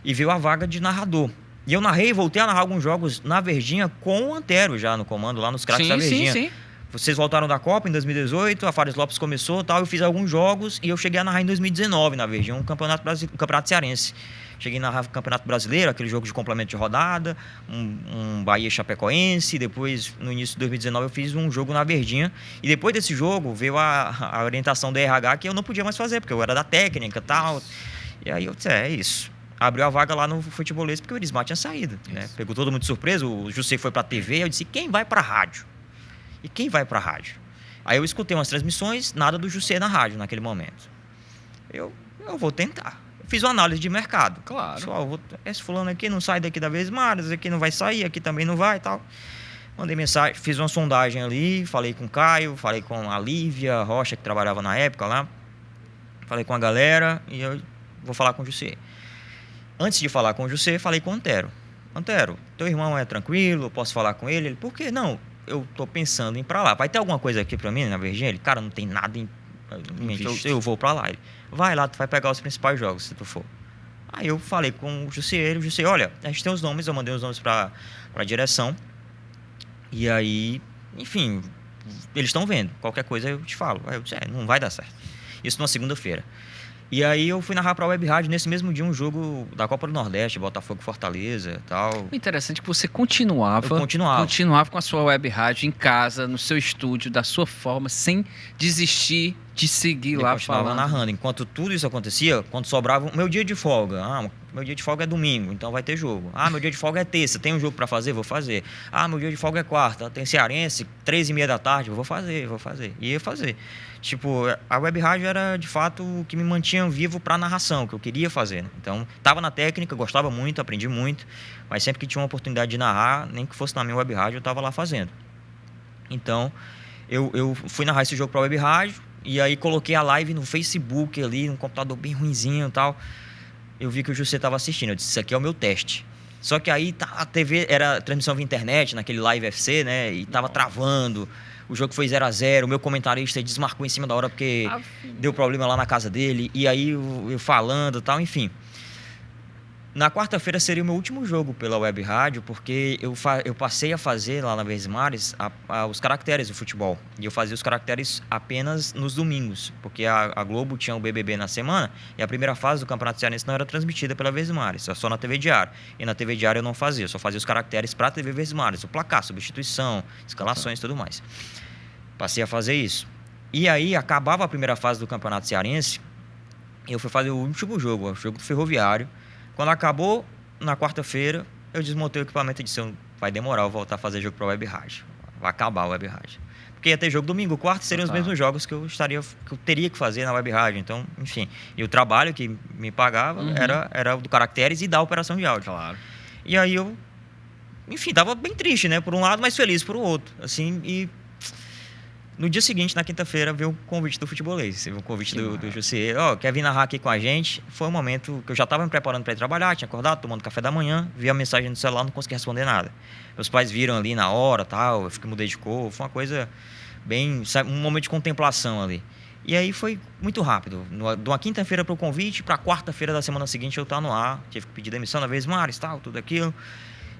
E veio a vaga de narrador. E eu voltei a narrar alguns jogos na Verdinha com o Antero já no comando, lá nos craques da Verdinha. Sim. Vocês voltaram da Copa em 2018, a Fares Lopes começou, tal, eu fiz alguns jogos e eu cheguei a narrar em 2019 na Verdinha, um campeonato cearense. Cheguei a narrar o Campeonato Brasileiro, aquele jogo de complemento de rodada, um Bahia Chapecoense, depois no início de 2019 eu fiz um jogo na Verdinha, e depois desse jogo veio a orientação da RH que eu não podia mais fazer, porque eu era da técnica e tal, e aí eu disse, é isso. Abriu a vaga lá no futebolês porque o Erismar tinha saído, né? Pegou todo mundo de surpresa, o José foi pra TV, eu disse, quem vai pra rádio? E quem vai pra rádio? Aí eu escutei umas transmissões, nada do José na rádio naquele momento. Eu vou tentar. Fiz uma análise de mercado. Claro. Pessoal, esse fulano aqui não sai daqui da Vesmar, esse aqui não vai sair, aqui também não vai e tal. Mandei mensagem, fiz uma sondagem ali, falei com o Caio, falei com a Lívia Rocha, que trabalhava na época lá. Falei com a galera e eu vou falar com o José. Antes de falar com o José, falei com o Antero. Antero, teu irmão é tranquilo, eu posso falar com ele? Ele, por que não? Eu tô pensando em ir pra lá. Vai ter alguma coisa aqui pra mim na Verdinha? Ele, cara, não tem nada em mente. Eu vou pra lá. Ele, vai lá, tu vai pegar os principais jogos, se tu for. Aí eu falei com o Jussier, olha, a gente tem os nomes, eu mandei os nomes para a direção. E aí, enfim, eles estão vendo. Qualquer coisa eu te falo. Aí eu disse, não vai dar certo. Isso numa segunda-feira. E aí eu fui narrar para a Web Rádio nesse mesmo dia um jogo da Copa do Nordeste, Botafogo Fortaleza e tal. O interessante é que você continuava com a sua Web Rádio em casa, no seu estúdio, da sua forma, sem desistir de seguir lá falando. Narrando. Enquanto tudo isso acontecia, quando sobrava meu dia de folga. Meu dia de folga é domingo, então vai ter jogo. Meu dia de folga é terça, tem um jogo para fazer? Vou fazer. Meu dia de folga é quarta, tem Cearense, 3h30 da tarde, vou fazer. E ia fazer. Tipo, a Web Rádio era, de fato, o que me mantinha vivo para a narração, que eu queria fazer. Né? Então, estava na técnica, gostava muito, aprendi muito, mas sempre que tinha uma oportunidade de narrar, nem que fosse na minha Web Rádio, eu estava lá fazendo. Então, eu fui narrar esse jogo para a Web Rádio, e aí coloquei a live no Facebook ali, num computador bem ruinzinho e tal. Eu vi que o José estava assistindo, eu disse, isso aqui é o meu teste. Só que aí a TV era transmissão via internet, naquele Live FC, né, e tava travando. O jogo foi 0-0, o meu comentarista desmarcou em cima da hora porque deu problema lá na casa dele. E aí eu falando e tal, enfim. Na quarta-feira seria o meu último jogo pela Web Rádio, porque eu passei a fazer lá na Verdes Mares os caracteres do futebol. E eu fazia os caracteres apenas nos domingos, porque a Globo tinha o BBB na semana e a primeira fase do Campeonato Cearense não era transmitida pela Verdes Mares, só na TV Diário. E na TV Diário eu não fazia, eu só fazia os caracteres para a TV Verdes Mares, o placar, substituição, escalações e tudo mais. Passei a fazer isso. E aí acabava a primeira fase do Campeonato Cearense e eu fui fazer o último jogo, o jogo do Ferroviário. Quando acabou, na quarta-feira, eu desmontei o equipamento e disse, vai demorar eu voltar a fazer jogo para a Web Rádio. Vai acabar a Web Rádio. Porque ia ter jogo domingo, quarta, seriam os mesmos jogos que eu teria que fazer na Web Rádio. Então, enfim. E o trabalho que me pagava era o do caracteres e da operação de áudio. Claro. E aí eu, enfim, tava bem triste, né? Por um lado, mas feliz por outro. Assim, e no dia seguinte, na quinta-feira, veio o convite do Futebolês. Veio o convite do José. Quer vir narrar aqui com a gente? Foi um momento que eu já estava me preparando para ir trabalhar, tinha acordado, tomando café da manhã, vi a mensagem no celular, não consegui responder nada. Meus pais viram ali na hora, tal, eu fiquei mudei de cor, foi uma coisa bem, sabe, um momento de contemplação ali. E aí foi muito rápido. De uma quinta-feira para o convite, para quarta-feira da semana seguinte eu estava no ar, tive que pedir demissão na Verdes Mares, tal, tudo aquilo.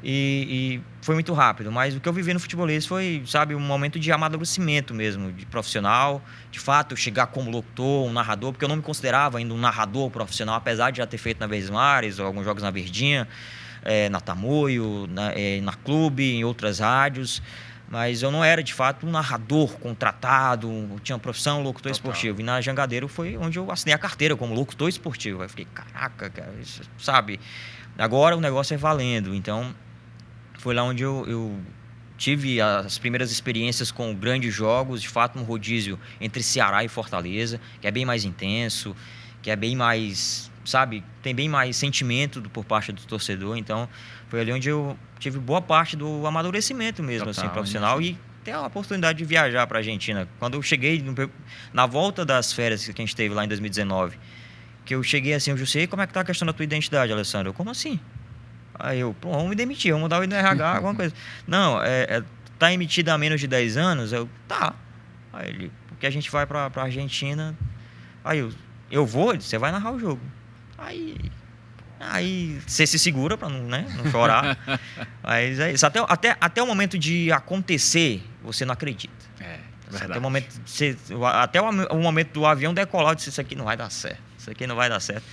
E foi muito rápido, mas o que eu vivi no Futebolês foi, sabe, um momento de amadurecimento mesmo, de profissional, de fato, chegar como locutor, um narrador, porque eu não me considerava ainda um narrador profissional, apesar de já ter feito na Verdes Mares, alguns jogos na Verdinha, na Tamoio, na Clube, em outras rádios, mas eu não era, de fato, um narrador contratado, tinha uma profissão, locutor esportivo, e na Jangadeiro foi onde eu assinei a carteira como locutor esportivo, aí eu fiquei, caraca, cara, isso, sabe, agora o negócio é valendo, então foi lá onde eu tive as primeiras experiências com grandes jogos, de fato um rodízio entre Ceará e Fortaleza, que é bem mais intenso, que é bem mais, sabe, tem bem mais sentimento por parte do torcedor, então foi ali onde eu tive boa parte do amadurecimento mesmo, assim, profissional, e ter a oportunidade de viajar para a Argentina. Quando eu cheguei, na volta das férias que a gente teve lá em 2019, que eu cheguei assim, eu já sei como é que tá a questão da tua identidade, Alessandro. Como assim? Aí eu, vamos me demitir, vamos mudar o RH, alguma coisa. Não, tá emitida há menos de 10 anos? Eu, tá. Aí ele, porque a gente vai pra Argentina. Aí eu vou, você vai narrar o jogo. Aí você se segura pra não chorar. Mas é isso. Até o momento de acontecer, você não acredita. Verdade. Até o momento do avião decolar, eu disse, isso aqui não vai dar certo. Isso aqui não vai dar certo.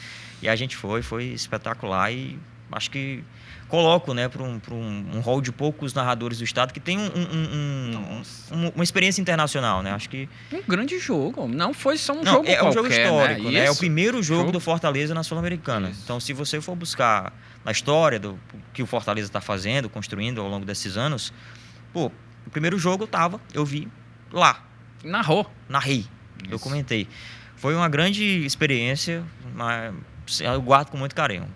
E a gente foi espetacular e acho que coloco, né, para um hall de poucos narradores do estado que tem uma experiência internacional, né? Acho que um grande jogo, não foi só um jogo qualquer, um jogo histórico, né? É o Isso. primeiro jogo do Fortaleza na Sul-Americana. Então, se você for buscar na história do que o Fortaleza está fazendo, construindo ao longo desses anos, o primeiro jogo eu vi lá. Narrei, documentei. Foi uma grande experiência, mas eu guardo com muito carinho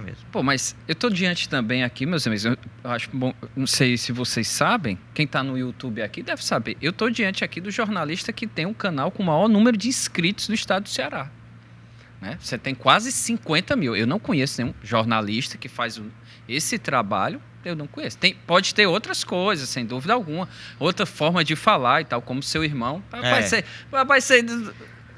mesmo. Mas eu tô diante também aqui, meus amigos, eu acho bom, não sei se vocês sabem, quem tá no YouTube aqui deve saber, eu tô diante aqui do jornalista que tem um canal com o maior número de inscritos do estado do Ceará. Né? Você tem quase 50 mil, eu não conheço nenhum jornalista que faz esse trabalho, eu não conheço. Pode ter outras coisas, sem dúvida alguma, outra forma de falar e tal, como seu irmão, vai ser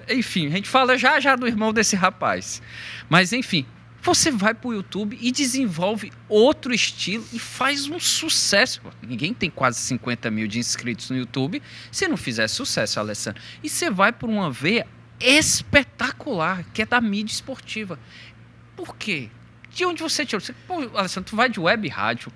enfim, a gente fala já do irmão desse rapaz. Mas, enfim, Você vai pro YouTube e desenvolve outro estilo e faz um sucesso. Ninguém tem quase 50 mil de inscritos no YouTube se não fizer sucesso, Alessandro. E você vai por uma veia espetacular, que é da mídia esportiva. Por quê? De onde você tirou? Pô, Alessandro, tu vai de web rádio,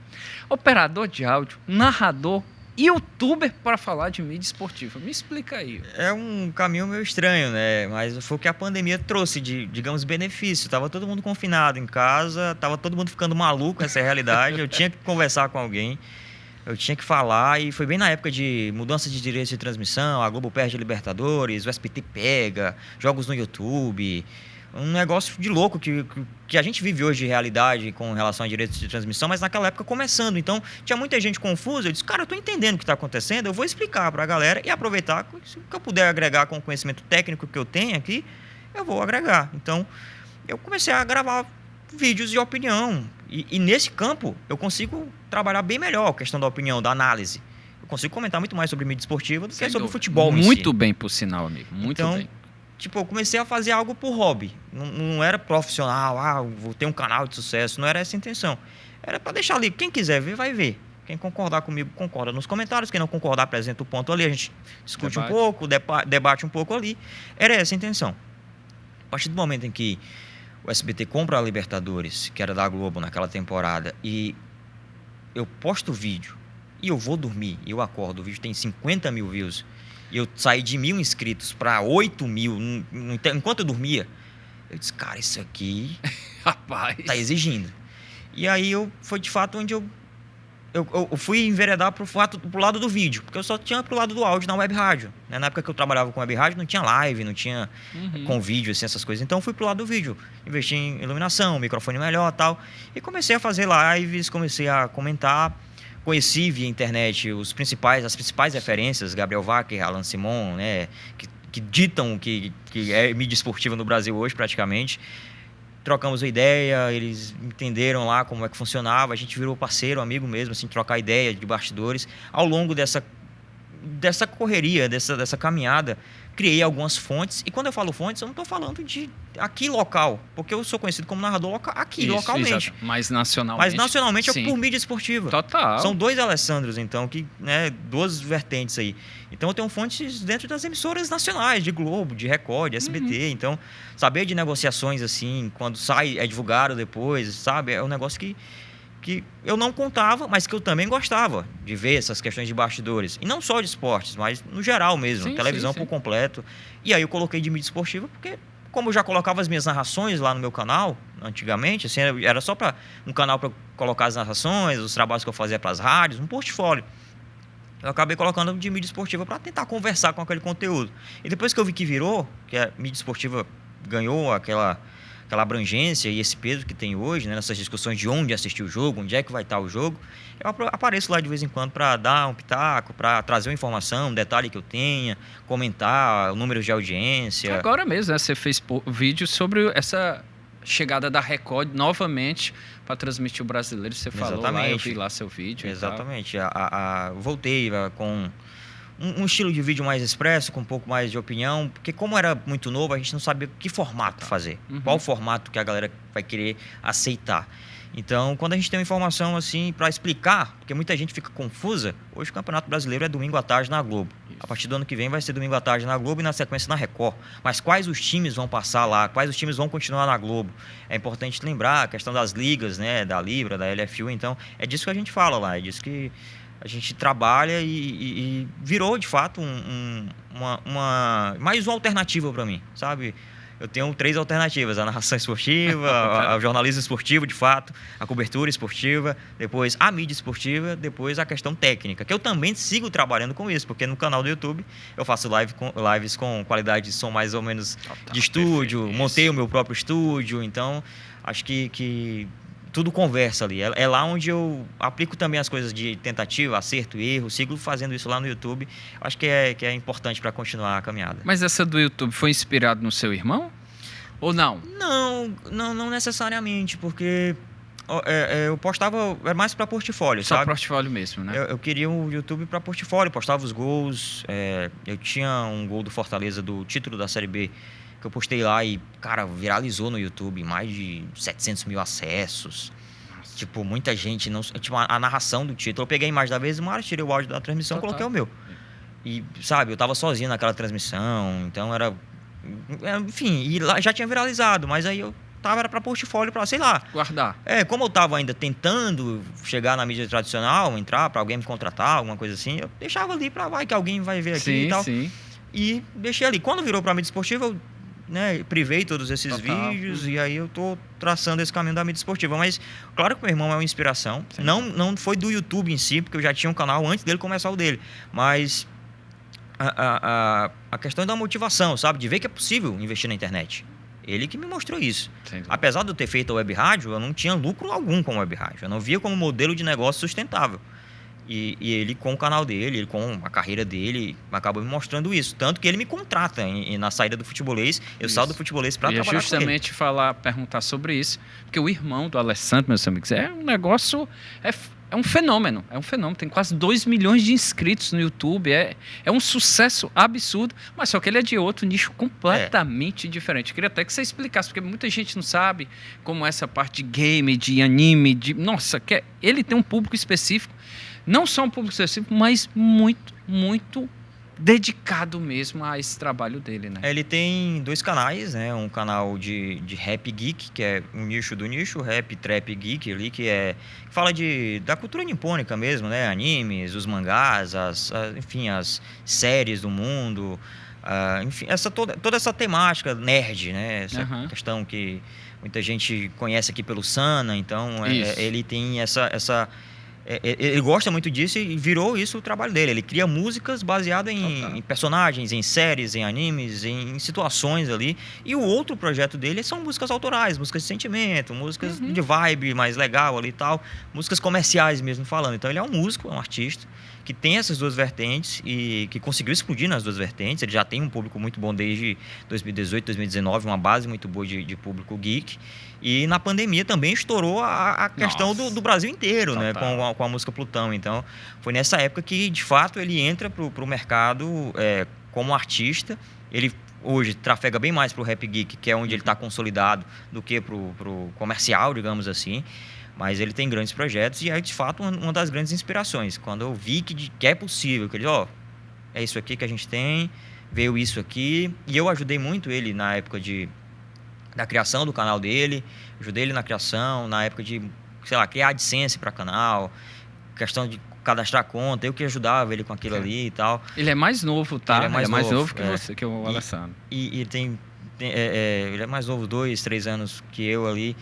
operador de áudio, narrador, youtuber para falar de mídia esportiva. Me explica aí. É um caminho meio estranho, né? Mas foi o que a pandemia trouxe de, digamos, benefício. Tava todo mundo confinado em casa, tava todo mundo ficando maluco, essa é a realidade. Eu tinha que conversar com alguém, eu tinha que falar, e foi bem na época de mudança de direitos de transmissão, a Globo perde a Libertadores, o SBT pega, jogos no YouTube. Um negócio de louco que a gente vive hoje de realidade com relação a direitos de transmissão, mas naquela época começando. Então, tinha muita gente confusa. Eu disse, cara, eu tô entendendo o que está acontecendo, eu vou explicar para a galera e aproveitar. Se eu puder agregar com o conhecimento técnico que eu tenho aqui, eu vou agregar. Então, eu comecei a gravar vídeos de opinião. E nesse campo, eu consigo trabalhar bem melhor a questão da opinião, da análise. Eu consigo comentar muito mais sobre mídia esportiva do que sobre futebol em si. Muito bem, por sinal, amigo. Muito bem. Tipo, eu comecei a fazer algo por hobby. Não era profissional, vou ter um canal de sucesso. Não era essa a intenção. Era para deixar ali. Quem quiser ver, vai ver. Quem concordar comigo, concorda nos comentários. Quem não concordar, apresenta o ponto ali. A gente discute um pouco, debate um pouco ali. Era essa a intenção. A partir do momento em que o SBT compra a Libertadores, que era da Globo naquela temporada, e eu posto o vídeo, e eu vou dormir, e eu acordo, o vídeo tem 50 mil views, e eu saí de 1.000 inscritos para 8 mil enquanto eu dormia. Eu disse, cara, isso aqui rapaz, tá exigindo. E aí foi de fato onde eu fui enveredar pro lado do vídeo, porque eu só tinha pro lado do áudio na web rádio. Né? Na época que eu trabalhava com web rádio, não tinha live, não tinha com vídeo, assim, essas coisas. Então eu fui pro lado do vídeo. Investi em iluminação, microfone melhor e tal. E comecei a fazer lives, comecei a comentar. Conheci via internet as principais referências, Gabriel Wacker, Alan Simon, né, que ditam o que é mídia esportiva no Brasil hoje, praticamente. Trocamos a ideia, eles entenderam lá como é que funcionava, a gente virou parceiro, amigo mesmo, assim, trocar ideia de bastidores. Ao longo dessa correria, dessa caminhada, criei algumas fontes. E quando eu falo fontes, eu não estou falando de aqui local, porque eu sou conhecido como narrador aqui, localmente. Exato. Mas nacionalmente. Mas nacionalmente é por mídia esportiva. Total. São dois Alessandros, então, duas vertentes aí. Então eu tenho fontes dentro das emissoras nacionais, de Globo, de Record, de SBT. Então, saber de negociações assim, quando sai, é divulgado depois, sabe? É um negócio que eu não contava, mas que eu também gostava de ver essas questões de bastidores. E não só de esportes, mas no geral mesmo, televisão por completo. E aí eu coloquei de mídia esportiva, porque como eu já colocava as minhas narrações lá no meu canal, antigamente, assim, era só para um canal para colocar as narrações, os trabalhos que eu fazia para as rádios, um portfólio. Eu acabei colocando de mídia esportiva para tentar conversar com aquele conteúdo. E depois que eu vi que virou, que a mídia esportiva ganhou aquela abrangência e esse peso que tem hoje, né, nessas discussões de onde assistir o jogo, onde é que vai estar o jogo, eu apareço lá de vez em quando para dar um pitaco, para trazer uma informação, um detalhe que eu tenha, comentar números de audiência. Agora mesmo, né, você fez vídeo sobre essa chegada da Record novamente para transmitir o Brasileiro. Você falou lá, eu vi lá seu vídeo. Exatamente. Voltei com um estilo de vídeo mais expresso, com um pouco mais de opinião, porque como era muito novo, a gente não sabia que formato fazer, qual formato que a galera vai querer aceitar. Então, quando a gente tem uma informação assim para explicar, porque muita gente fica confusa, hoje o Campeonato Brasileiro é domingo à tarde na Globo. Isso. A partir do ano que vem vai ser domingo à tarde na Globo e na sequência na Record. Mas quais os times vão passar lá? Quais os times vão continuar na Globo? É importante lembrar a questão das ligas, né, da Libra, da LFU. Então, é disso que a gente fala lá, é disso que a gente trabalha e virou, de fato, mais uma alternativa para mim, sabe? Eu tenho 3 alternativas: a narração esportiva, o jornalismo esportivo, de fato, a cobertura esportiva, depois a mídia esportiva, depois a questão técnica, que eu também sigo trabalhando com isso, porque no canal do YouTube eu faço lives com qualidade de som mais ou menos de estúdio, montei o meu próprio estúdio, então acho que tudo conversa ali. É lá onde eu aplico também as coisas de tentativa, acerto e erro. Sigo fazendo isso lá no YouTube. Acho que é importante para continuar a caminhada. Mas essa do YouTube foi inspirado no seu irmão? Ou não? Não necessariamente, porque Eu postava, era mais para portfólio, Só sabe? portfólio mesmo, né? Eu queria o YouTube para portfólio, postava os gols. Eu tinha um gol do Fortaleza do título da Série B que eu postei lá e, cara, viralizou no YouTube, mais de 700 mil acessos. Nossa. Tipo, muita gente não. Tipo, a narração do título. Eu peguei a imagem da vez, tirei o áudio da transmissão, Total. coloquei o meu. E, sabe, eu tava sozinho naquela transmissão, então era. Enfim, e lá já tinha viralizado, mas aí eu era para portfólio, para sei lá. Guardar. Como eu tava ainda tentando chegar na mídia tradicional, entrar para alguém me contratar, alguma coisa assim, eu deixava ali para vai que alguém vai ver aqui Sim, e tal. sim. E deixei ali. Quando virou para mídia esportiva, eu privei todos esses Total. vídeos e aí eu tô traçando esse caminho da mídia esportiva. Mas claro que meu irmão é uma inspiração. Sim. Não foi do YouTube em si, porque eu já tinha um canal antes dele começar o dele. Mas a questão da motivação, sabe? De ver que é possível investir na internet. Ele que me mostrou isso. Apesar de eu ter feito a web rádio, eu não tinha lucro algum com a web rádio. Eu não via como modelo de negócio sustentável. E ele, com o canal dele, ele com a carreira dele, acabou me mostrando isso. Tanto que ele me contrata na saída do futebolês. Eu saio do futebolês para trabalhar com ele. justamente perguntar sobre isso. Porque o irmão do Alessandro, meus amigos, é um negócio... É um fenômeno, tem quase 2 milhões de inscritos no YouTube, é um sucesso absurdo, mas só que ele é de outro nicho completamente diferente. Eu queria até que você explicasse, porque muita gente não sabe como essa parte de game, de anime, ele tem um público específico, não só um público específico, mas muito, muito dedicado mesmo a esse trabalho dele, né? Ele tem 2 canais, né? Um canal de rap geek, que é um nicho do nicho, rap trap geek ali, que fala da cultura nipônica mesmo, né? Animes, os mangás, enfim, as séries do mundo, enfim, toda essa temática nerd, né? Essa questão que muita gente conhece aqui pelo Sana, então ele tem essa ele gosta muito disso e virou isso o trabalho dele. Ele cria músicas baseadas em personagens, em séries, em animes, em situações ali. E o outro projeto dele são músicas autorais, músicas de sentimento, músicas de vibe mais legal ali e tal, músicas comerciais mesmo falando. Então ele é um músico, é um artista que tem essas 2 vertentes e que conseguiu explodir nas 2 vertentes. Ele já tem um público muito bom desde 2018, 2019, uma base muito boa de público geek. E na pandemia também estourou a questão do Brasil inteiro, né? Com a música Plutão. Então, foi nessa época que, de fato, ele entra pro mercado como artista. Ele hoje trafega bem mais pro rap geek, que é onde ele está consolidado, do que pro comercial, digamos assim. Mas ele tem grandes projetos e é, de fato, uma das grandes inspirações. Quando eu vi que é possível, que ele, é isso aqui que a gente tem, veio isso aqui. E eu ajudei muito ele na época da criação do canal dele, ajudei ele na criação, na época de, sei lá, criar AdSense para canal, questão de cadastrar conta, eu que ajudava ele com aquilo ali e tal. Ele é mais novo, tá? Ele é mais novo que você, que o Alessandro. E ele é mais novo, 2, 3 anos que eu ali.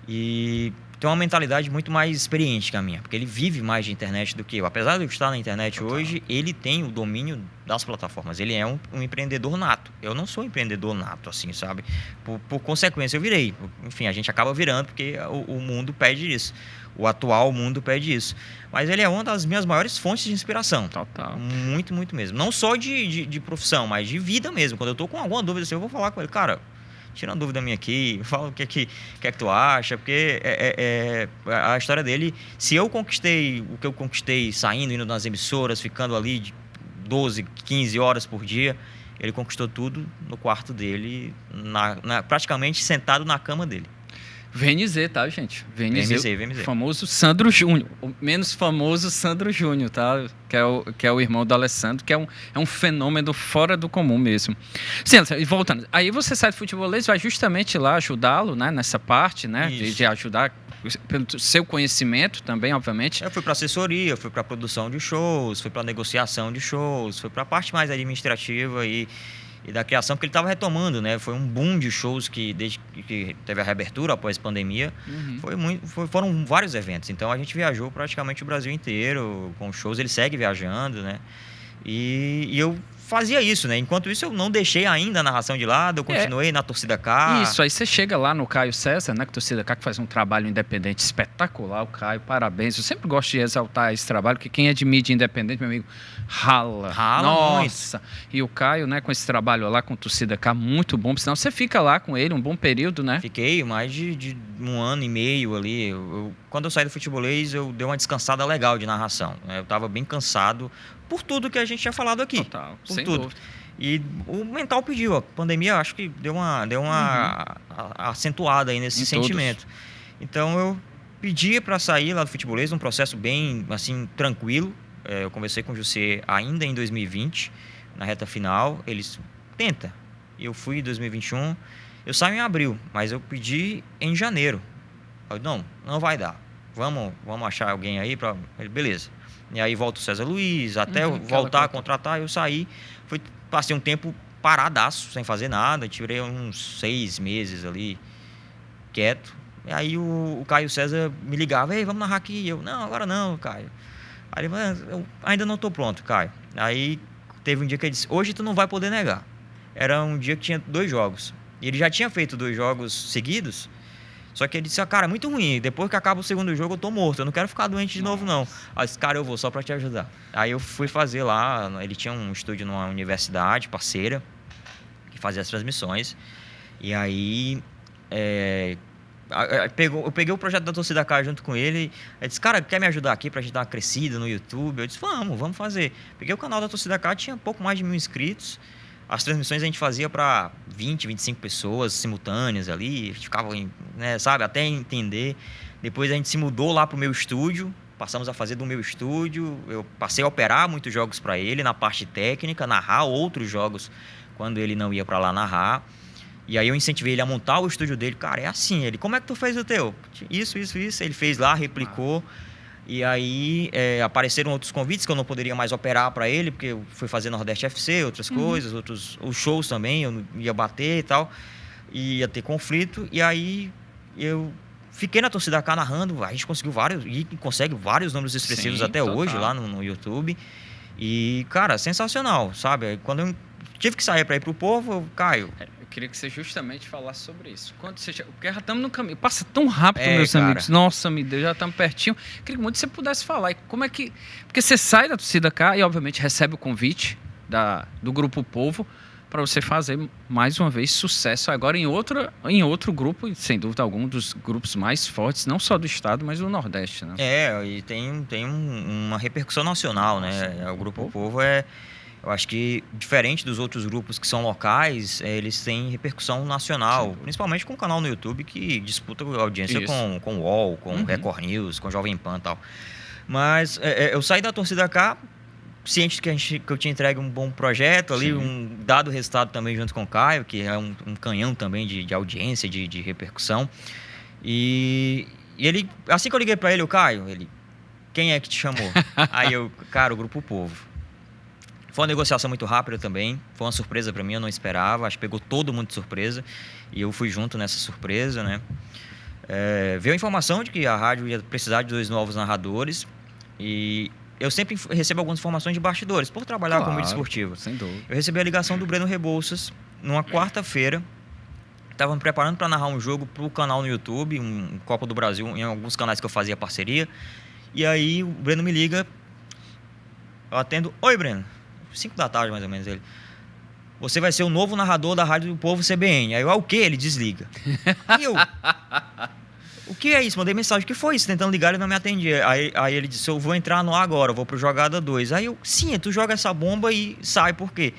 E tem uma mentalidade muito mais experiente que a minha, porque ele vive mais de internet do que eu. Apesar de eu estar na internet hoje, ele tem o domínio das plataformas. Ele é um empreendedor nato. Eu não sou empreendedor nato, assim, sabe? Por consequência, eu virei. Enfim, a gente acaba virando porque o mundo pede isso. O atual mundo pede isso. Mas ele é uma das minhas maiores fontes de inspiração. Total. Muito, muito mesmo. Não só de profissão, mas de vida mesmo. Quando eu tô com alguma dúvida, assim, eu vou falar com ele. Cara, tira uma dúvida minha aqui, fala o que é que tu acha, porque a história dele, se eu conquistei o que eu conquistei saindo, indo nas emissoras, ficando ali de 12, 15 horas por dia, ele conquistou tudo no quarto dele, praticamente sentado na cama dele. VNZ, tá, gente? VNZ. VMZ. Famoso Sandro Júnior. O menos famoso Sandro Júnior, tá? Que é o irmão do Alessandro, que é um fenômeno fora do comum mesmo. Sim, e voltando. Aí você sai do futebolês, vai justamente lá ajudá-lo, né? Nessa parte, né? De ajudar pelo seu conhecimento também, obviamente. Eu fui para assessoria, fui para produção de shows, fui para negociação de shows, fui para a parte mais administrativa e da criação, porque ele estava retomando, né? Foi um boom de shows que desde que teve a reabertura após a pandemia, foram vários eventos. Então a gente viajou praticamente o Brasil inteiro com shows. Ele segue viajando, né? E eu fazia isso, né? Enquanto isso, eu não deixei ainda a narração de lado, eu continuei na Torcida K. Isso, aí você chega lá no Caio César, né? Que a Torcida K que faz um trabalho independente espetacular, o Caio, parabéns. Eu sempre gosto de exaltar esse trabalho, porque quem é de mídia independente, meu amigo, rala. Nossa! Muito. E o Caio, né, com esse trabalho lá com a Torcida K, muito bom, senão você fica lá com ele um bom período, né? Fiquei mais um ano e meio ali, quando eu saí do futebolês, eu dei uma descansada legal de narração, né? Eu estava bem cansado por tudo que a gente tinha falado aqui. Total, por sem tudo. dúvida. E o mental pediu. A pandemia, acho que deu uma acentuada aí nesse sentimento. Então, eu pedi para sair lá do futebolês, num processo bem, assim, tranquilo. Eu conversei com o José ainda em 2020, na reta final. Eles, tenta. Eu fui em 2021. Eu saio em abril, mas eu pedi em janeiro. Eu, não vai dar. Vamos achar alguém aí para... Beleza. E aí volta o César Luiz, até eu voltar a contratar, eu saí. Passei um tempo paradaço, sem fazer nada. Tirei uns 6 meses ali, quieto. E aí o Caio César me ligava, ei, vamos narrar aqui. E eu, não, agora não, Caio. Aí ele, eu ainda não tô pronto, Caio. Aí teve um dia que ele disse, hoje tu não vai poder negar. Era um dia que tinha 2 jogos. E ele já tinha feito 2 jogos seguidos, só que ele disse, cara, é muito ruim, depois que acaba o segundo jogo eu tô morto, eu não quero ficar doente de novo não. Aí eu disse, cara, eu vou só pra te ajudar. Aí eu fui fazer lá, ele tinha um estúdio numa universidade parceira, que fazia as transmissões, e aí eu peguei o projeto da Torcida K junto com ele, ele disse, cara, quer me ajudar aqui pra gente dar uma crescida no YouTube? Eu disse, vamos fazer. Peguei o canal da Torcida K, tinha pouco mais de 1.000 inscritos. As transmissões a gente fazia para 20, 25 pessoas simultâneas ali, a gente ficava, né, sabe, até entender. Depois a gente se mudou lá pro meu estúdio, passamos a fazer do meu estúdio, eu passei a operar muitos jogos para ele na parte técnica, narrar outros jogos quando ele não ia para lá narrar. E aí eu incentivei ele a montar o estúdio dele. Cara, é assim, ele, como é que tu fez o teu? Isso. Ele fez lá, replicou. E aí apareceram outros convites que eu não poderia mais operar para ele, porque eu fui fazer Nordeste FC, outras coisas, os shows também, eu ia bater e tal, ia ter conflito. E aí eu fiquei na Torcida K narrando, a gente conseguiu consegue vários números expressivos até hoje lá no YouTube. E, cara, sensacional, sabe? Quando eu tive que sair para ir pro Povo, Caio... Eu queria que você justamente falasse sobre isso. Porque já estamos no caminho. Passa tão rápido, meus cara. amigos. Nossa, meu Deus, já estamos pertinho. Queria muito que você pudesse falar. Como é que... Porque você sai da Torcida K e, obviamente, recebe o convite do Grupo Povo para você fazer, mais uma vez, sucesso agora em outro grupo, e sem dúvida algum, dos grupos mais fortes, não só do estado, mas do Nordeste, né? E tem uma repercussão nacional, né? O Grupo Povo eu acho que, diferente dos outros grupos que são locais, eles têm repercussão nacional, principalmente com o canal no YouTube que disputa audiência com o UOL, com o Record News, com o Jovem Pan e tal. Mas eu saí da Torcida K, ciente que eu tinha entregue um bom projeto ali, um dado resultado também junto com o Caio, que é um canhão também de audiência, de repercussão. E ele, assim que eu liguei para ele, o Caio, quem é que te chamou? Aí eu, cara, o Grupo Povo. Foi uma negociação muito rápida também, foi uma surpresa para mim, eu não esperava, acho que pegou todo mundo de surpresa, e eu fui junto nessa surpresa, né? Veio a informação de que a rádio ia precisar de 2 novos narradores, e eu sempre recebo algumas informações de bastidores, por trabalhar com mídia esportiva. Sem dúvida. Eu recebi a ligação do Breno Rebouças, numa quarta-feira, estava me preparando para narrar um jogo para o canal no YouTube, um Copa do Brasil, em alguns canais que eu fazia parceria, e aí o Breno me liga, eu atendo, oi Breno, 5 da tarde mais ou menos, ele, você vai ser o novo narrador da Rádio do Povo CBN. Aí eu, o quê? Ele desliga. Aí eu, o que é isso? Mandei mensagem, o que foi isso? Tentando ligar, ele não me atendia. Aí ele disse, eu vou entrar no ar agora, eu vou pro Jogada 2. Aí eu, sim, tu joga essa bomba e sai, por quê?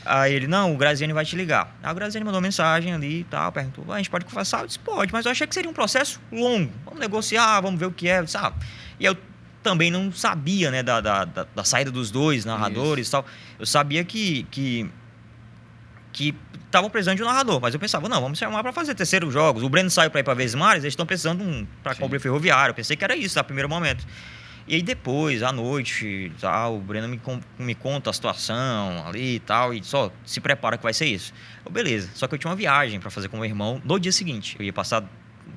Aí ele, não, o Graziani vai te ligar. Aí o Graziani mandou mensagem ali e tal, perguntou, a gente pode conversar? Eu disse, pode, mas eu achei que seria um processo longo. Vamos negociar, vamos ver o que é, sabe? E eu também não sabia, né, da saída dos 2 narradores e tal. Eu sabia que estavam precisando de um narrador, mas eu pensava, não, vamos chamar para fazer terceiros jogos. O Breno saiu para ir para Vesmares, eles estão precisando para cobrir ferroviário. Eu pensei que era isso, no primeiro momento. E aí depois, à noite, tal, o Breno me conta a situação ali e tal, e só se prepara que vai ser isso. Beleza, só que eu tinha uma viagem para fazer com o meu irmão no dia seguinte. Eu ia passar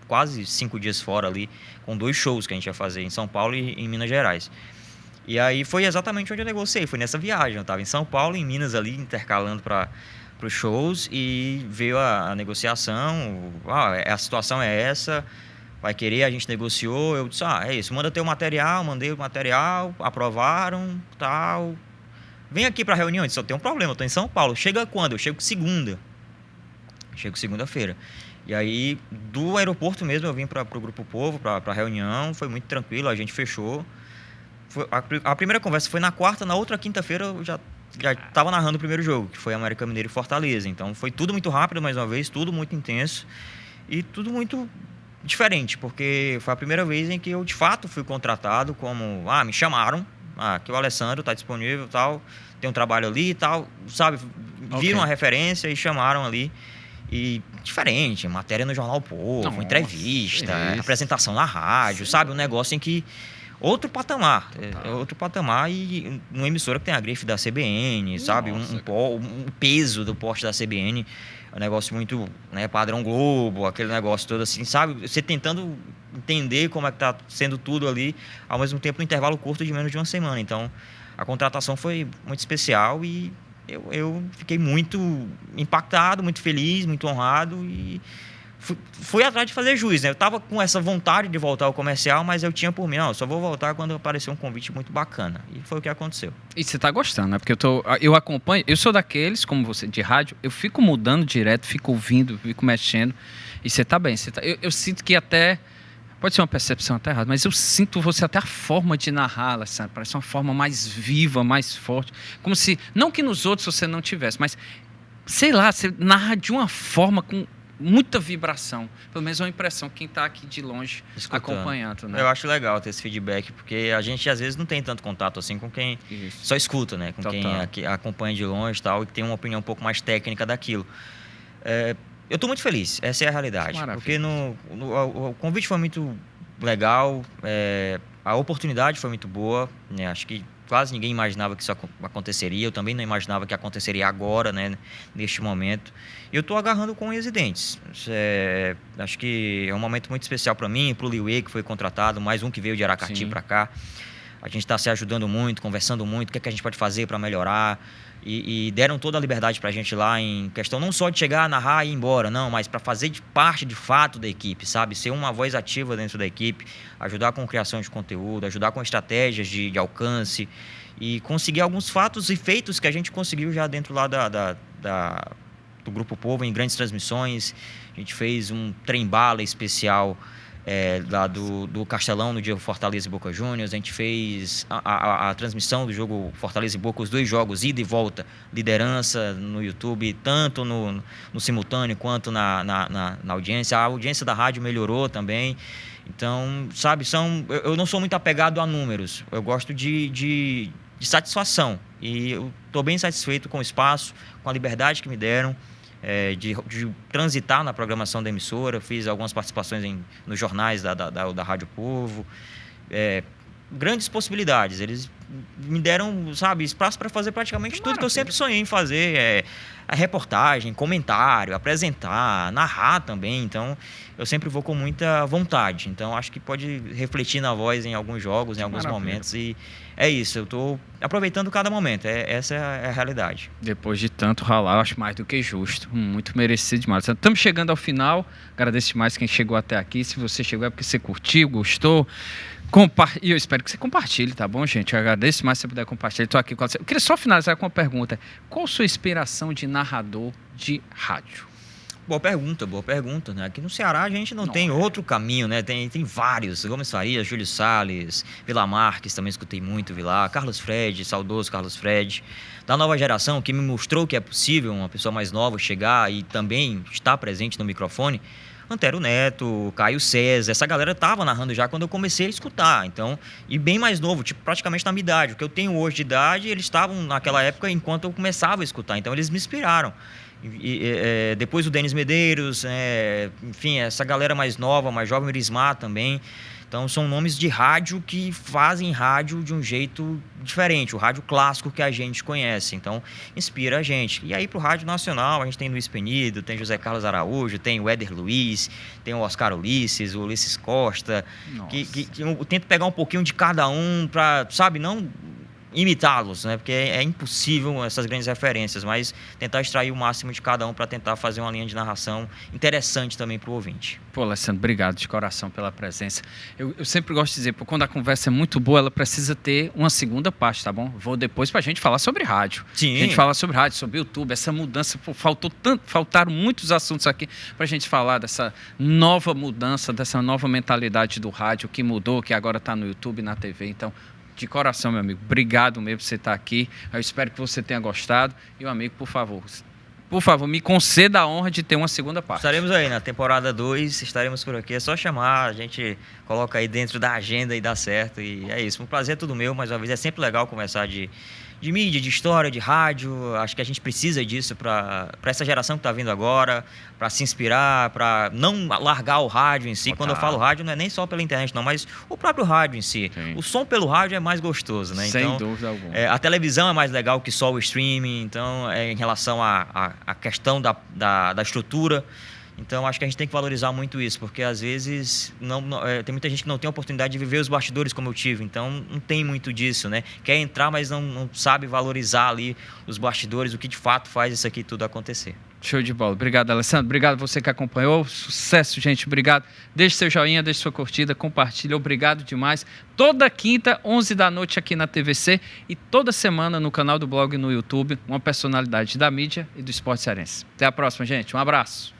quase 5 dias fora ali, com 2 shows que a gente ia fazer em São Paulo e em Minas Gerais. E aí foi exatamente onde eu negociei, foi nessa viagem. Eu estava em São Paulo, em Minas ali, intercalando para os shows, e veio a negociação, a situação é essa, vai querer, a gente negociou, eu disse, é isso, manda teu material, mandei o material, aprovaram, tal. Vem aqui para a reunião, eu disse, eu tenho um problema, eu estou em São Paulo, chega quando? Eu chego segunda. Chego segunda-feira. E aí, do aeroporto mesmo, eu vim para o Grupo Povo, para a reunião, foi muito tranquilo, a gente fechou. A primeira conversa foi na quarta, na outra quinta-feira eu já estava narrando o primeiro jogo, que foi América Mineiro e Fortaleza. Então foi tudo muito rápido, mais uma vez, tudo muito intenso e tudo muito diferente, porque foi a primeira vez em que eu de fato fui contratado como, me chamaram, que o Alessandro está disponível, tal, tem um trabalho ali e tal, sabe, viram a referência e chamaram ali. E diferente, matéria no Jornal Povo, entrevista, apresentação na rádio, sabe, um negócio em que outro patamar e uma emissora que tem a grife da CBN, sabe, um peso do porte da CBN, é um negócio muito, né, padrão Globo, aquele negócio todo assim, sabe, você tentando entender como é que tá sendo tudo ali, ao mesmo tempo no intervalo curto de menos de uma semana. Então a contratação foi muito especial e eu fiquei muito impactado, muito feliz, muito honrado e fui atrás de fazer jus, né? Eu tava com essa vontade de voltar ao comercial, mas eu tinha por mim, só vou voltar quando aparecer um convite muito bacana. E foi o que aconteceu. E você tá gostando, né? Porque eu acompanho, eu sou daqueles, como você, de rádio, eu fico mudando direto, fico ouvindo, fico mexendo. E você tá bem. Eu sinto que até... Pode ser uma percepção até errada, mas eu sinto você até a forma de narrar, Alessandro, parece uma forma mais viva, mais forte. Como se, não que nos outros você não tivesse, mas, sei lá, você narra de uma forma com muita vibração. Pelo menos é uma impressão, quem está aqui de longe acompanhando, né? Eu acho legal ter esse feedback, porque a gente às vezes não tem tanto contato assim com quem só escuta, né? Com quem acompanha de longe e tal, e tem uma opinião um pouco mais técnica daquilo. Eu estou muito feliz, essa é a realidade. Maravilha. Porque o convite foi muito legal, a oportunidade foi muito boa, né? Acho que quase ninguém imaginava que isso aconteceria, eu também não imaginava que aconteceria agora, né? Neste momento. E eu estou agarrando com unhas e dentes. Acho que é um momento muito especial para mim, para o Liuê, que foi contratado, mais um que veio de Aracati para cá. A gente está se ajudando muito, conversando muito, o que é que a gente pode fazer para melhorar. E deram toda a liberdade para a gente lá em questão não só de chegar, narrar e ir embora, não, mas para fazer parte de fato da equipe, sabe? Ser uma voz ativa dentro da equipe, ajudar com criação de conteúdo, ajudar com estratégias de alcance e conseguir alguns fatos e feitos que a gente conseguiu já dentro lá do Grupo Povo, em grandes transmissões. A gente fez um trem-bala especial lá do Castelão no dia Fortaleza e Boca Juniors. A gente fez a transmissão do jogo Fortaleza e Boca, os 2 jogos, ida e volta, liderança no YouTube, tanto no simultâneo quanto na audiência. A audiência da rádio melhorou também. Então, sabe, eu não sou muito apegado a números, eu gosto de satisfação. E eu estou bem satisfeito com o espaço, com a liberdade que me deram. De transitar na programação da emissora, fiz algumas participações nos jornais da Rádio Povo, grandes possibilidades, eles me deram, sabe, espaço para fazer praticamente tudo que eu sempre sonhei em fazer, a reportagem, comentário, apresentar, narrar também, então eu sempre vou com muita vontade, então acho que pode refletir na voz em alguns jogos, em alguns momentos, e é isso, eu estou aproveitando cada momento, essa é a realidade. Depois de tanto ralar, eu acho mais do que justo, muito merecido demais. Estamos chegando ao final, agradeço demais quem chegou até aqui, se você chegou é porque você curtiu, gostou, e eu espero que você compartilhe, tá bom, gente? Eu agradeço mais se você puder compartilhar. Estou aqui com você. Eu queria só finalizar com uma pergunta. Qual a sua inspiração de narrador de rádio? Boa pergunta, né? Aqui no Ceará a gente não tem outro caminho, né? Tem vários. Gomes Farias, Júlio Salles, Vila Marques, também escutei muito Vilar, Carlos Fred, saudoso Carlos Fred. Da nova geração, que me mostrou que é possível uma pessoa mais nova chegar e também estar presente no microfone, Antero Neto, Caio César, essa galera tava narrando já quando eu comecei a escutar, então, e bem mais novo, tipo, praticamente na minha idade. O que eu tenho hoje de idade, eles estavam naquela época enquanto eu começava a escutar, então eles me inspiraram. Depois o Denis Medeiros, enfim, essa galera mais nova, mais jovem, o Irismar também. Então são nomes de rádio que fazem rádio de um jeito diferente, o rádio clássico que a gente conhece, então inspira a gente. E aí pro rádio nacional a gente tem Luiz Penido, tem José Carlos Araújo, tem o Éder Luiz, tem o Oscar Ulisses, o Ulisses Costa, que eu tento pegar um pouquinho de cada um para, sabe, não imitá-los, né? Porque é impossível essas grandes referências, mas tentar extrair o máximo de cada um para tentar fazer uma linha de narração interessante também para o ouvinte. Pô, Alessandro, obrigado de coração pela presença. Eu sempre gosto de dizer, pô, quando a conversa é muito boa, ela precisa ter uma segunda parte, tá bom? Vou depois pra gente falar sobre rádio. Sim. A gente falar sobre rádio, sobre YouTube, essa mudança, pô, faltaram muitos assuntos aqui pra gente falar dessa nova mudança, dessa nova mentalidade do rádio que mudou, que agora tá no YouTube, na TV. Então, de coração, meu amigo, obrigado mesmo por você estar aqui. Eu espero que você tenha gostado. E, meu amigo, por favor, me conceda a honra de ter uma segunda parte. Estaremos aí na temporada 2, estaremos por aqui. É só chamar, a gente coloca aí dentro da agenda e dá certo. E é isso. Um prazer é tudo meu, mais uma vez. É sempre legal conversar de mídia, de história, de rádio. Acho que a gente precisa disso para essa geração que está vindo agora, para se inspirar, para não largar o rádio em si. Total. Quando eu falo rádio, não é nem só pela internet, não, mas o próprio rádio em si. Sim. O som pelo rádio é mais gostoso, né? Sem então, dúvida alguma. a televisão é mais legal que só o streaming, então, em relação à questão da estrutura. Então, acho que a gente tem que valorizar muito isso, porque às vezes tem muita gente que não tem a oportunidade de viver os bastidores como eu tive, então não tem muito disso, né? Quer entrar, mas não sabe valorizar ali os bastidores, o que de fato faz isso aqui tudo acontecer. Show de bola. Obrigado, Alessandro. Obrigado a você que acompanhou. Sucesso, gente. Obrigado. Deixe seu joinha, deixe sua curtida, compartilha. Obrigado demais. Toda quinta, 11 da noite aqui na TVC e toda semana no canal do blog no YouTube, uma personalidade da mídia e do esporte cearense. Até a próxima, gente. Um abraço.